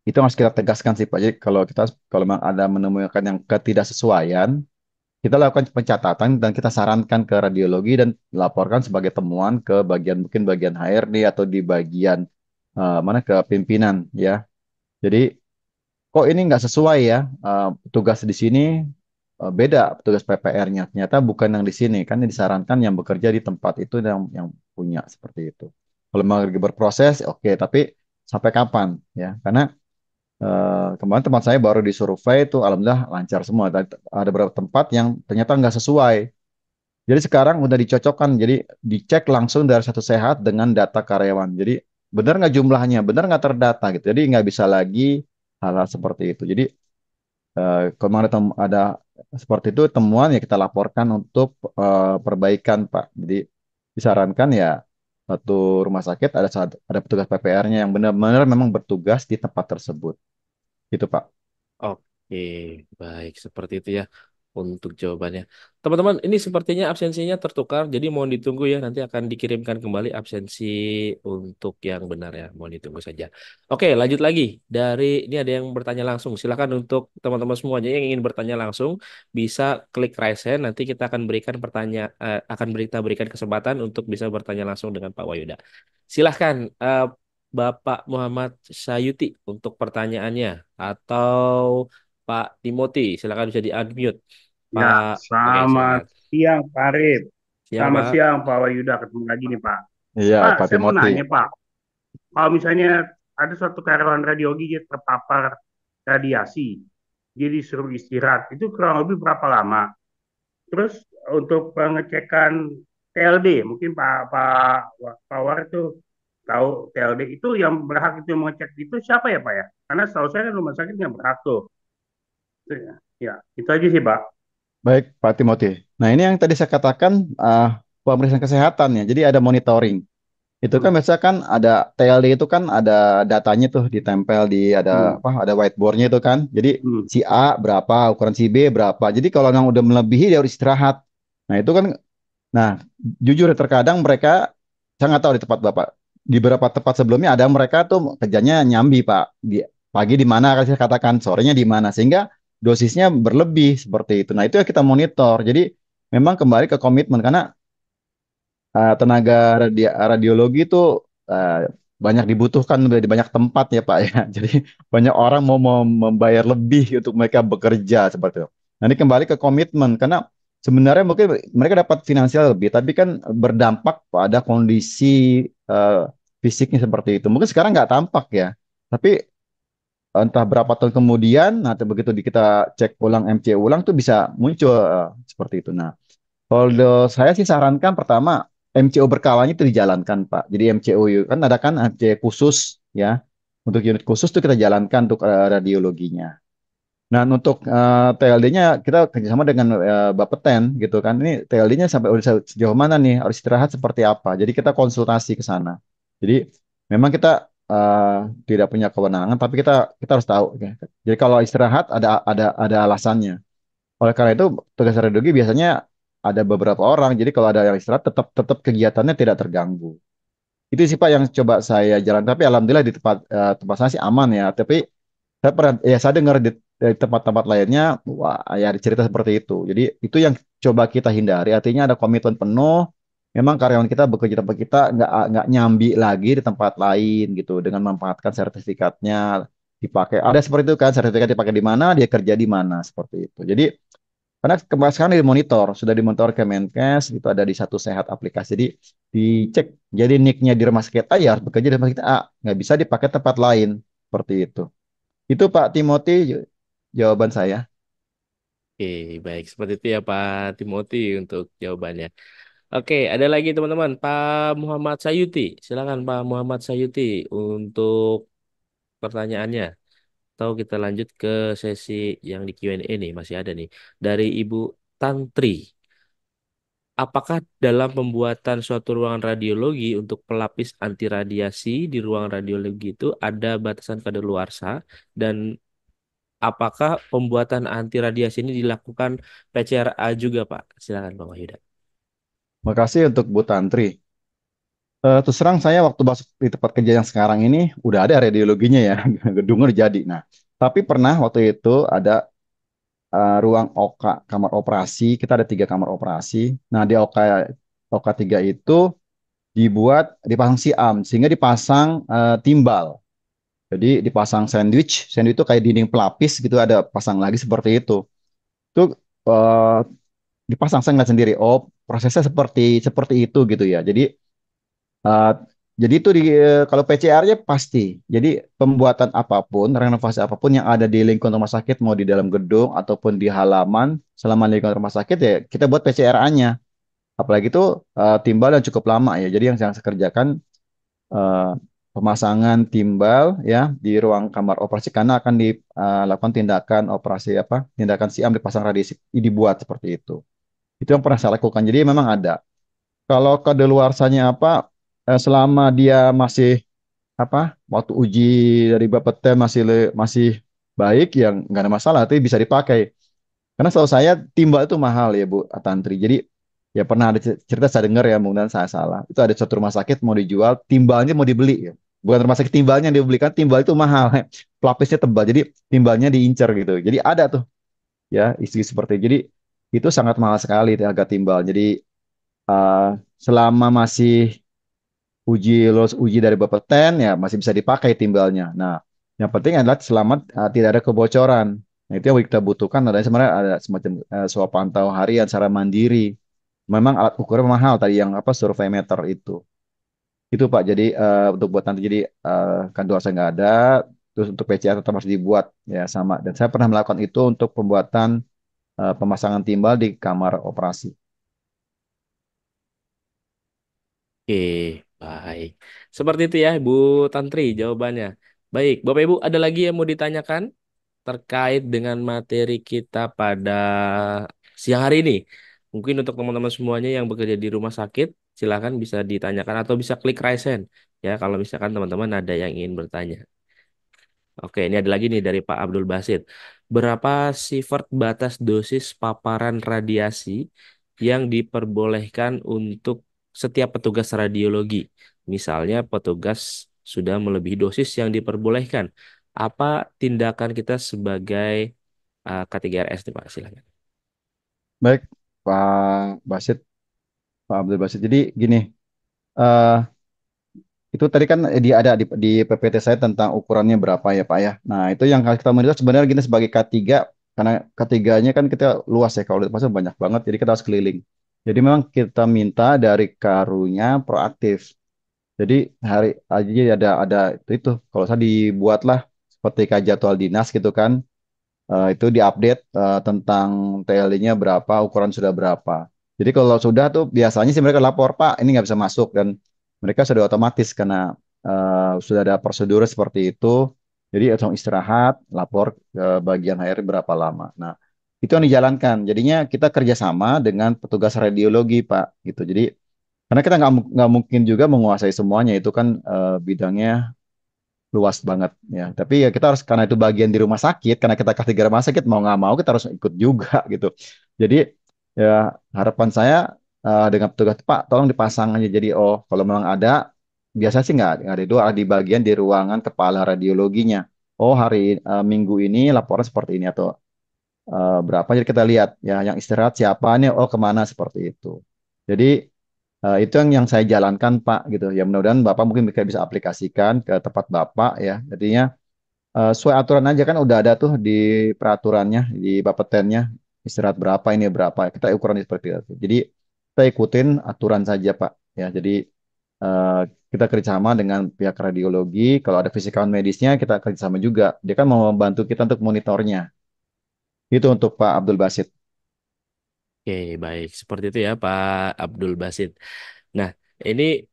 Itu harus kita tegaskan sih Pak. Jadi kalau memang ada menemukan yang ketidaksesuaian, kita lakukan pencatatan dan kita sarankan ke radiologi dan laporkan sebagai temuan ke bagian mungkin bagian HRD atau di bagian mana ke pimpinan ya. Jadi kok ini nggak sesuai ya, petugas di sini beda petugas PPR-nya. Ternyata bukan yang di sini kan yang disarankan yang bekerja di tempat itu yang punya seperti itu. Kalau memang lagi berproses oke, tapi sampai kapan ya? Karena kemarin teman saya baru disurvei itu alhamdulillah lancar semua. Ada beberapa tempat yang ternyata nggak sesuai. Jadi sekarang udah dicocokkan, jadi dicek langsung dari satu sehat dengan data karyawan. Jadi benar nggak jumlahnya, benar nggak terdata gitu. Jadi nggak bisa lagi hal-hal seperti itu. Jadi kalau ada, ada seperti itu temuan ya kita laporkan untuk perbaikan Pak. Jadi disarankan ya satu rumah sakit ada petugas PPR-nya yang benar-benar memang bertugas di tempat tersebut. Gitu Pak. Oke, baik seperti itu ya untuk jawabannya. Teman-teman, ini sepertinya absensinya tertukar, jadi mohon ditunggu ya. Nanti akan dikirimkan kembali absensi untuk yang benar ya. Mohon ditunggu saja. Oke, lanjut lagi. Dari ini ada yang bertanya langsung. Silakan untuk teman-teman semuanya yang ingin bertanya langsung bisa klik raise hand. Nanti kita akan berikan berikan kesempatan untuk bisa bertanya langsung dengan Pak Wayuda. Silahkan Bapak Muhammad Sayuti untuk pertanyaannya atau Pak Timothy, silakan bisa di-unmute. Ya, Pak, oke selamat silakan. siang Pak Arif. Siang Selamat Pak. siang Pak Wayuda, ketemu lagi nih Pak. Iya, Pak, Pak saya mau Timothy. nanya Pak, kalau misalnya ada suatu karyawan radiologi dia terpapar radiasi, dia disuruh istirahat, itu kurang lebih berapa lama? Terus untuk pengecekan TLD, mungkin Pak War itu tahu TLD itu yang berhak itu mengecek itu siapa ya Pak ya? Karena setahu saya kan rumah sakit nggak berhak tuh. Ya, itu aja sih Pak. Baik, Pak Timothy. Nah, ini yang tadi saya katakan pemeriksaan kesehatan ya. Jadi ada monitoring. Itu kan Hmm, biasa kan ada TLD itu kan ada datanya tuh ditempel di ada hmm, apa ada whiteboardnya itu kan. Jadi hmm, si A berapa, ukuran si B berapa. Jadi kalau yang udah melebihi dia harus istirahat. Nah itu kan, nah jujur ya, terkadang mereka saya nggak tahu di tempat Bapak. Di beberapa tempat sebelumnya ada mereka tuh kerjanya nyambi Pak. Di pagi di mana kan saya katakan, sorenya di mana sehingga dosisnya berlebih seperti itu. Nah itu yang kita monitor. Jadi memang kembali ke komitmen karena tenaga radiologi itu eh, banyak dibutuhkan di banyak tempat ya Pak ya. Jadi banyak orang mau membayar lebih untuk mereka bekerja seperti itu. Nanti kembali ke komitmen karena sebenarnya mungkin mereka dapat finansial lebih, tapi kan berdampak pada kondisi eh, fisiknya seperti itu. Mungkin sekarang nggak tampak ya, tapi entah berapa tahun kemudian, nanti begitu kita cek ulang MC ulang tuh bisa muncul seperti itu. Nah, kalau saya sih sarankan pertama MCO berkalanya itu dijalankan Pak. Jadi MCO kan ada kan MC khusus ya. Untuk unit khusus itu kita jalankan untuk radiologinya. Nah untuk TLD-nya kita kerjasama dengan Bapeten gitu kan. Ini TLD-nya sampai udah sejauh mana nih? Harus istirahat seperti apa? Jadi kita konsultasi ke sana. Jadi memang kita tidak punya kewenangan, tapi kita harus tahu. Ya. Jadi kalau istirahat ada alasannya. Oleh karena itu, tugas radiologi biasanya ada beberapa orang. Jadi kalau ada yang istirahat, tetap tetap kegiatannya tidak terganggu. Itu sih Pak yang coba saya jalan. Tapi alhamdulillah di tempat saya sih aman ya. Tapi saya pernah ya saya dengar di tempat-tempat lainnya, wah ya ada cerita seperti itu. Jadi itu yang coba kita hindari. Artinya ada komitmen penuh. Memang karyawan kita bekerja di tempat kita nggak nyambi lagi di tempat lain gitu dengan memanfaatkan sertifikatnya dipakai. Ada seperti itu kan, sertifikat dipakai di mana, dia kerja di mana seperti itu. Jadi karena kemarin sekarang dimonitor, sudah dimonitor Kemenkes, itu ada di Satu Sehat aplikasi. Jadi dicek, jadi nicknya di rumah sakit A ya harus bekerja di rumah sakit A, nggak bisa dipakai tempat lain seperti itu. Itu Pak Timothy jawaban saya. Oke, baik. Seperti itu ya Pak Timothy untuk jawabannya. Oke, ada lagi teman-teman. Pak Muhammad Sayuti. Silakan Pak Muhammad Sayuti untuk pertanyaannya. Atau kita lanjut ke sesi yang di Q&A nih. Masih ada nih. Dari Ibu Tantri. Apakah dalam pembuatan suatu ruangan radiologi untuk pelapis anti radiasi di ruang radiologi itu ada batasan kadaluarsa dan apakah pembuatan anti radiasi ini dilakukan PCRA juga, Pak? Silakan Pak Wahyuda. Makasih untuk Bu Tantri. Terus terang saya waktu masuk di tempat kerja yang sekarang ini udah ada radiologinya ya, gedungnya udah jadi. Nah, tapi pernah waktu itu ada ruang OK, kamar operasi, kita ada 3 kamar operasi. Nah, di OK 3 itu dipasang siam, sehingga dipasang timbal. Jadi dipasang sandwich itu kayak dinding pelapis gitu, ada pasang lagi seperti itu. Itu eh, dipasang saya ngeliat sendiri. Oh, prosesnya seperti seperti itu gitu ya. Eh, jadi itu kalau PCR-nya pasti. Jadi pembuatan apapun, renovasi apapun yang ada di lingkungan rumah sakit, mau di dalam gedung ataupun di halaman, selama lingkungan rumah sakit ya kita buat PCR-nya. Apalagi itu timbal yang cukup lama ya. Jadi yang saya kerjakan eh, pemasangan timbal ya di ruang kamar operasi karena akan dilakukan tindakan operasi apa? Tindakan siam dipasang radiasi dibuat seperti itu. Itu yang pernah saya lakukan. Jadi memang ada. Kalau kadaluarsanya apa? Selama dia masih apa? Waktu uji dari Bapeten masih baik, yang nggak ada masalah, itu bisa dipakai. Karena setahu saya timbal itu mahal ya Bu Tantri. Jadi ya pernah ada cerita saya dengar ya, mungkin saya salah. Itu ada suatu rumah sakit mau dijual, timbalnya mau dibeli ya. Bukan rumah sakit timbalnya yang dibelikan, timbal itu mahal. Pelapisnya tebal, jadi timbalnya diincar gitu. Jadi ada tuh ya isu seperti itu. Jadi itu sangat mahal sekali harga timbal. Jadi eh, selama masih lulus uji dari Bapeten ya masih bisa dipakai timbalnya. Nah, yang penting adalah selamat tidak ada kebocoran. Nah, itu yang kita butuhkan adalah sebenarnya ada semacam swab pantau harian secara mandiri. Memang alat ukurnya mahal tadi yang apa survei meter itu. Itu Pak. Jadi untuk buat nanti jadi kandungan saya nggak ada. Terus untuk PCR tetap harus dibuat ya sama. Dan saya pernah melakukan itu untuk pembuatan pemasangan timbal di kamar operasi. Oke, baik. Seperti itu ya, Ibu Tantri jawabannya. Baik, Bapak Ibu ada lagi yang mau ditanyakan terkait dengan materi kita pada siang hari ini? Mungkin untuk teman-teman semuanya yang bekerja di rumah sakit, silakan bisa ditanyakan atau bisa klik raise hand ya kalau misalkan teman-teman ada yang ingin bertanya. Oke, ini ada lagi nih dari Pak Abdul Basit. Berapa sifat batas dosis paparan radiasi yang diperbolehkan untuk setiap petugas radiologi? Misalnya petugas sudah melebihi dosis yang diperbolehkan. Apa tindakan kita sebagai K3RS nih Pak? Silakan. Baik, Pak Basit, Pak Abdul Basit. Jadi gini, eh itu tadi kan ada di PPT saya tentang ukurannya berapa ya Pak ya. Nah itu yang harus kita monitor sebenarnya gini sebagai K3, karena K3-nya kan kita luas ya, kalau di pasar banyak banget, jadi kita harus keliling. Jadi memang kita minta dari karunya proaktif. Jadi hari aja ada itu kalau saya dibuatlah seperti kayak jadwal dinas gitu kan. Itu diupdate tentang TLD-nya berapa, ukuran sudah berapa. Jadi kalau sudah tuh biasanya sih mereka lapor, Pak, ini nggak bisa masuk, dan mereka sudah otomatis karena sudah ada prosedur seperti itu. Jadi langsung istirahat, lapor ke bagian HR berapa lama. Nah, itu yang dijalankan. Jadinya kita kerjasama dengan petugas radiologi, Pak, gitu. Jadi karena kita nggak mungkin juga menguasai semuanya, itu kan bidangnya luas banget ya. Tapi ya kita harus, karena itu bagian di rumah sakit, karena kita kasih ke rumah sakit, mau nggak mau kita harus ikut juga gitu. Jadi ya harapan saya dengan petugas, Pak, tolong dipasang aja. Jadi oh kalau memang ada, biasa sih nggak ada itu, di bagian di ruangan kepala radiologinya. Oh hari minggu ini laporan seperti ini, atau berapa, jadi kita lihat ya yang istirahat siapa nih, oh kemana, seperti itu. Jadi itu yang saya jalankan Pak gitu. Ya mudah-mudahan Bapak mungkin bisa aplikasikan ke tempat Bapak ya. Jadinya sesuai aturan aja, kan udah ada tuh di peraturannya, di Bapeten-nya, istirahat berapa, ini berapa. Kita ukuran seperti itu. Jadi kita ikutin aturan saja Pak ya. Jadi eh, kita kerjasama dengan pihak radiologi. Kalau ada fisikawan medisnya kita kerjasama juga. Dia kan mau membantu kita untuk monitornya. Itu untuk Pak Abdul Basit. Oke, baik. Seperti itu ya Pak Abdul Basit. Nah, ini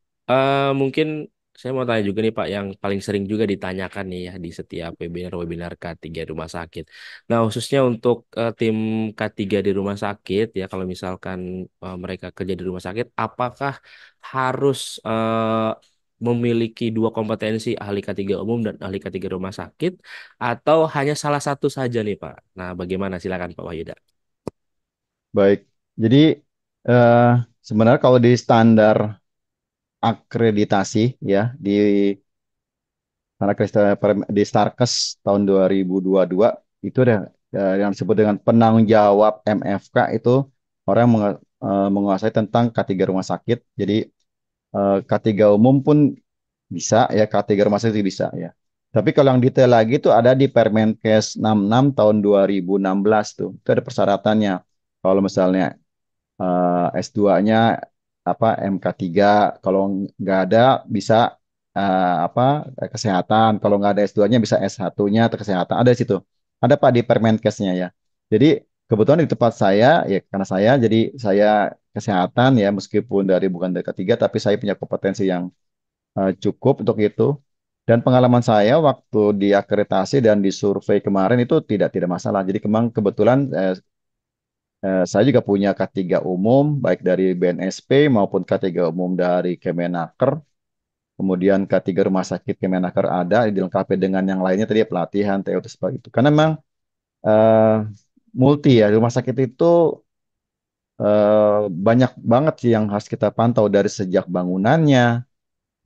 mungkin saya mau tanya juga nih Pak, yang paling sering juga ditanyakan nih ya di setiap webinar-webinar K3 di rumah sakit. Nah, khususnya untuk tim K3 di rumah sakit ya, kalau misalkan mereka kerja di rumah sakit, apakah harus memiliki dua kompetensi, ahli K3 umum dan ahli K3 rumah sakit, atau hanya salah satu saja nih Pak? Nah, bagaimana? Silakan Pak Wahyuda. Baik. Jadi eh, sebenarnya kalau di standar akreditasi ya, di Starkes tahun 2022 itu ada yang disebut dengan penanggung jawab MFK, itu orang yang menguasai tentang K3 rumah sakit. Jadi K3 umum pun bisa ya, K3 rumah sakit bisa ya. Tapi kalau yang detail lagi itu ada di Permenkes 66 tahun 2016 tuh. Itu ada persyaratannya. Kalau misalnya S2-nya apa, MK3, kalau nggak ada bisa apa, kesehatan, kalau nggak ada S2-nya bisa S1-nya atau kesehatan, ada di situ, ada Pak di Permenkesnya ya. Jadi kebetulan di tempat saya ya, karena saya jadi saya kesehatan ya, meskipun bukan dari ketiga, tapi saya punya kompetensi yang cukup untuk itu. Dan pengalaman saya waktu di akreditasi dan di survei kemarin itu tidak masalah. Jadi kemang kebetulan saya juga punya K3 umum, baik dari BNSP maupun K3 umum dari Kemenaker. Kemudian K3 rumah sakit Kemenaker ada, dilengkapi dengan yang lainnya tadi ya, pelatihan, TO, seperti itu. Karena memang eh, multi ya, rumah sakit itu banyak banget sih yang harus kita pantau, dari sejak bangunannya,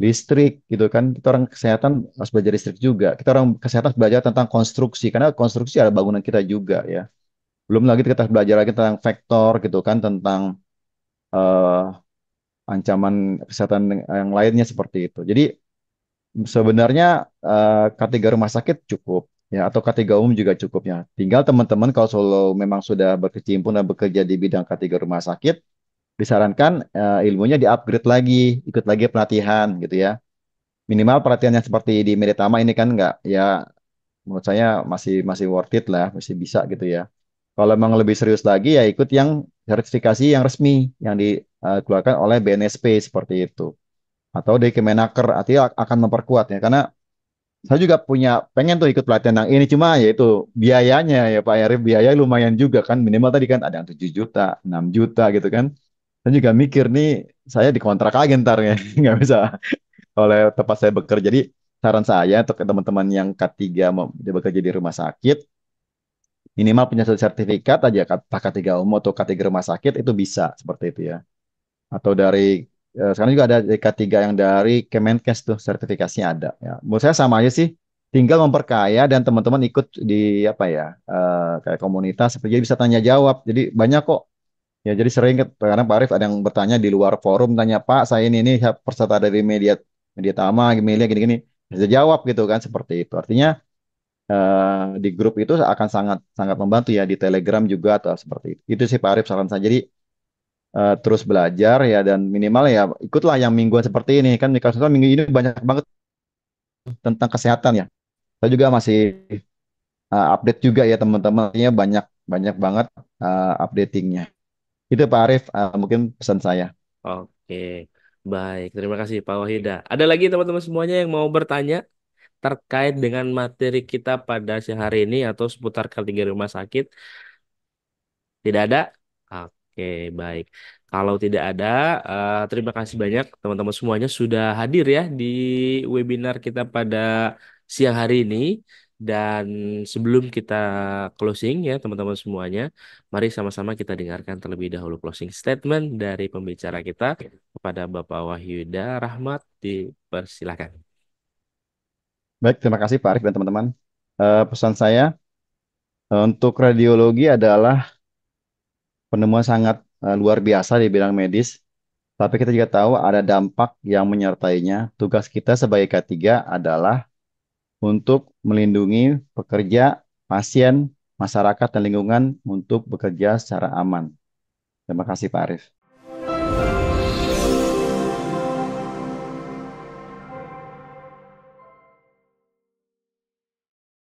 listrik gitu kan. Kita orang kesehatan harus belajar listrik juga. Kita orang kesehatan harus belajar tentang konstruksi, karena konstruksi ada bangunan kita juga ya. Belum lagi kita belajar lagi tentang vektor gitu kan, tentang eh, ancaman kesehatan yang lainnya seperti itu. Jadi sebenarnya K3 rumah sakit cukup ya, atau K3 umum juga cukup ya. Tinggal teman-teman kalau solo memang sudah berkecimpung dan bekerja di bidang K3 rumah sakit, disarankan ilmunya di-upgrade lagi, ikut lagi pelatihan gitu ya. Minimal pelatihan yang seperti di Meditama ini kan nggak ya, menurut saya masih masih worth it lah, masih bisa gitu ya. Kalau memang lebih serius lagi ya ikut yang sertifikasi yang resmi yang dikeluarkan oleh BNSP seperti itu, atau dari Kemenaker, artinya akan memperkuat ya, karena saya juga punya pengen tuh ikut pelatihan yang ini, cuma ya itu biayanya ya Pak Arif, biaya lumayan juga kan, minimal tadi kan ada yang 7 juta, 6 juta gitu kan. Saya juga mikir nih, saya dikontrak lagi ntar ya, nggak bisa oleh tempat saya bekerja. Jadi saran saya untuk teman-teman yang K3 mau dia bekerja di rumah sakit, minimal punya sertifikat aja, K3 umum atau K3 rumah sakit itu bisa seperti itu ya. Atau dari sekarang juga ada K3 yang dari Kemenkes tuh sertifikasinya ada ya. Menurut saya sama aja sih, tinggal memperkaya dan teman-teman ikut di apa ya, kayak komunitas seperti jadi bisa tanya jawab. Jadi banyak kok ya, jadi sering karena Pak Arif ada yang bertanya di luar forum, tanya Pak saya ini saya peserta dari media media Tama, media gini-gini, bisa jawab gitu kan seperti itu. Artinya di grup itu akan sangat sangat membantu ya, di Telegram juga atau seperti itu. Itu sih Pak Arif saran saya. Jadi terus belajar ya, dan minimal ya ikutlah yang mingguan seperti ini kan. Kalau minggu ini banyak banget tentang kesehatan ya. Saya juga masih update juga ya teman-teman. Artinya banyak banyak banget updatingnya. Itu Pak Arif, mungkin pesan saya. Oke, baik. Terima kasih Pak Wahida. Ada lagi teman-teman semuanya yang mau bertanya terkait dengan materi kita pada siang hari ini atau seputar K3 rumah sakit? Tidak ada? Oke, baik. Kalau tidak ada, terima kasih banyak teman-teman semuanya sudah hadir ya di webinar kita pada siang hari ini. Dan sebelum kita closing ya teman-teman semuanya, mari sama-sama kita dengarkan terlebih dahulu closing statement dari pembicara kita kepada Bapak Wahyuda Rahmat. Dipersilakan. Baik, terima kasih Pak Arif dan teman-teman. Pesan saya untuk radiologi adalah penemuan sangat luar biasa di bidang medis. Tapi kita juga tahu ada dampak yang menyertainya. Tugas kita sebagai K3 adalah untuk melindungi pekerja, pasien, masyarakat, dan lingkungan untuk bekerja secara aman. Terima kasih Pak Arif.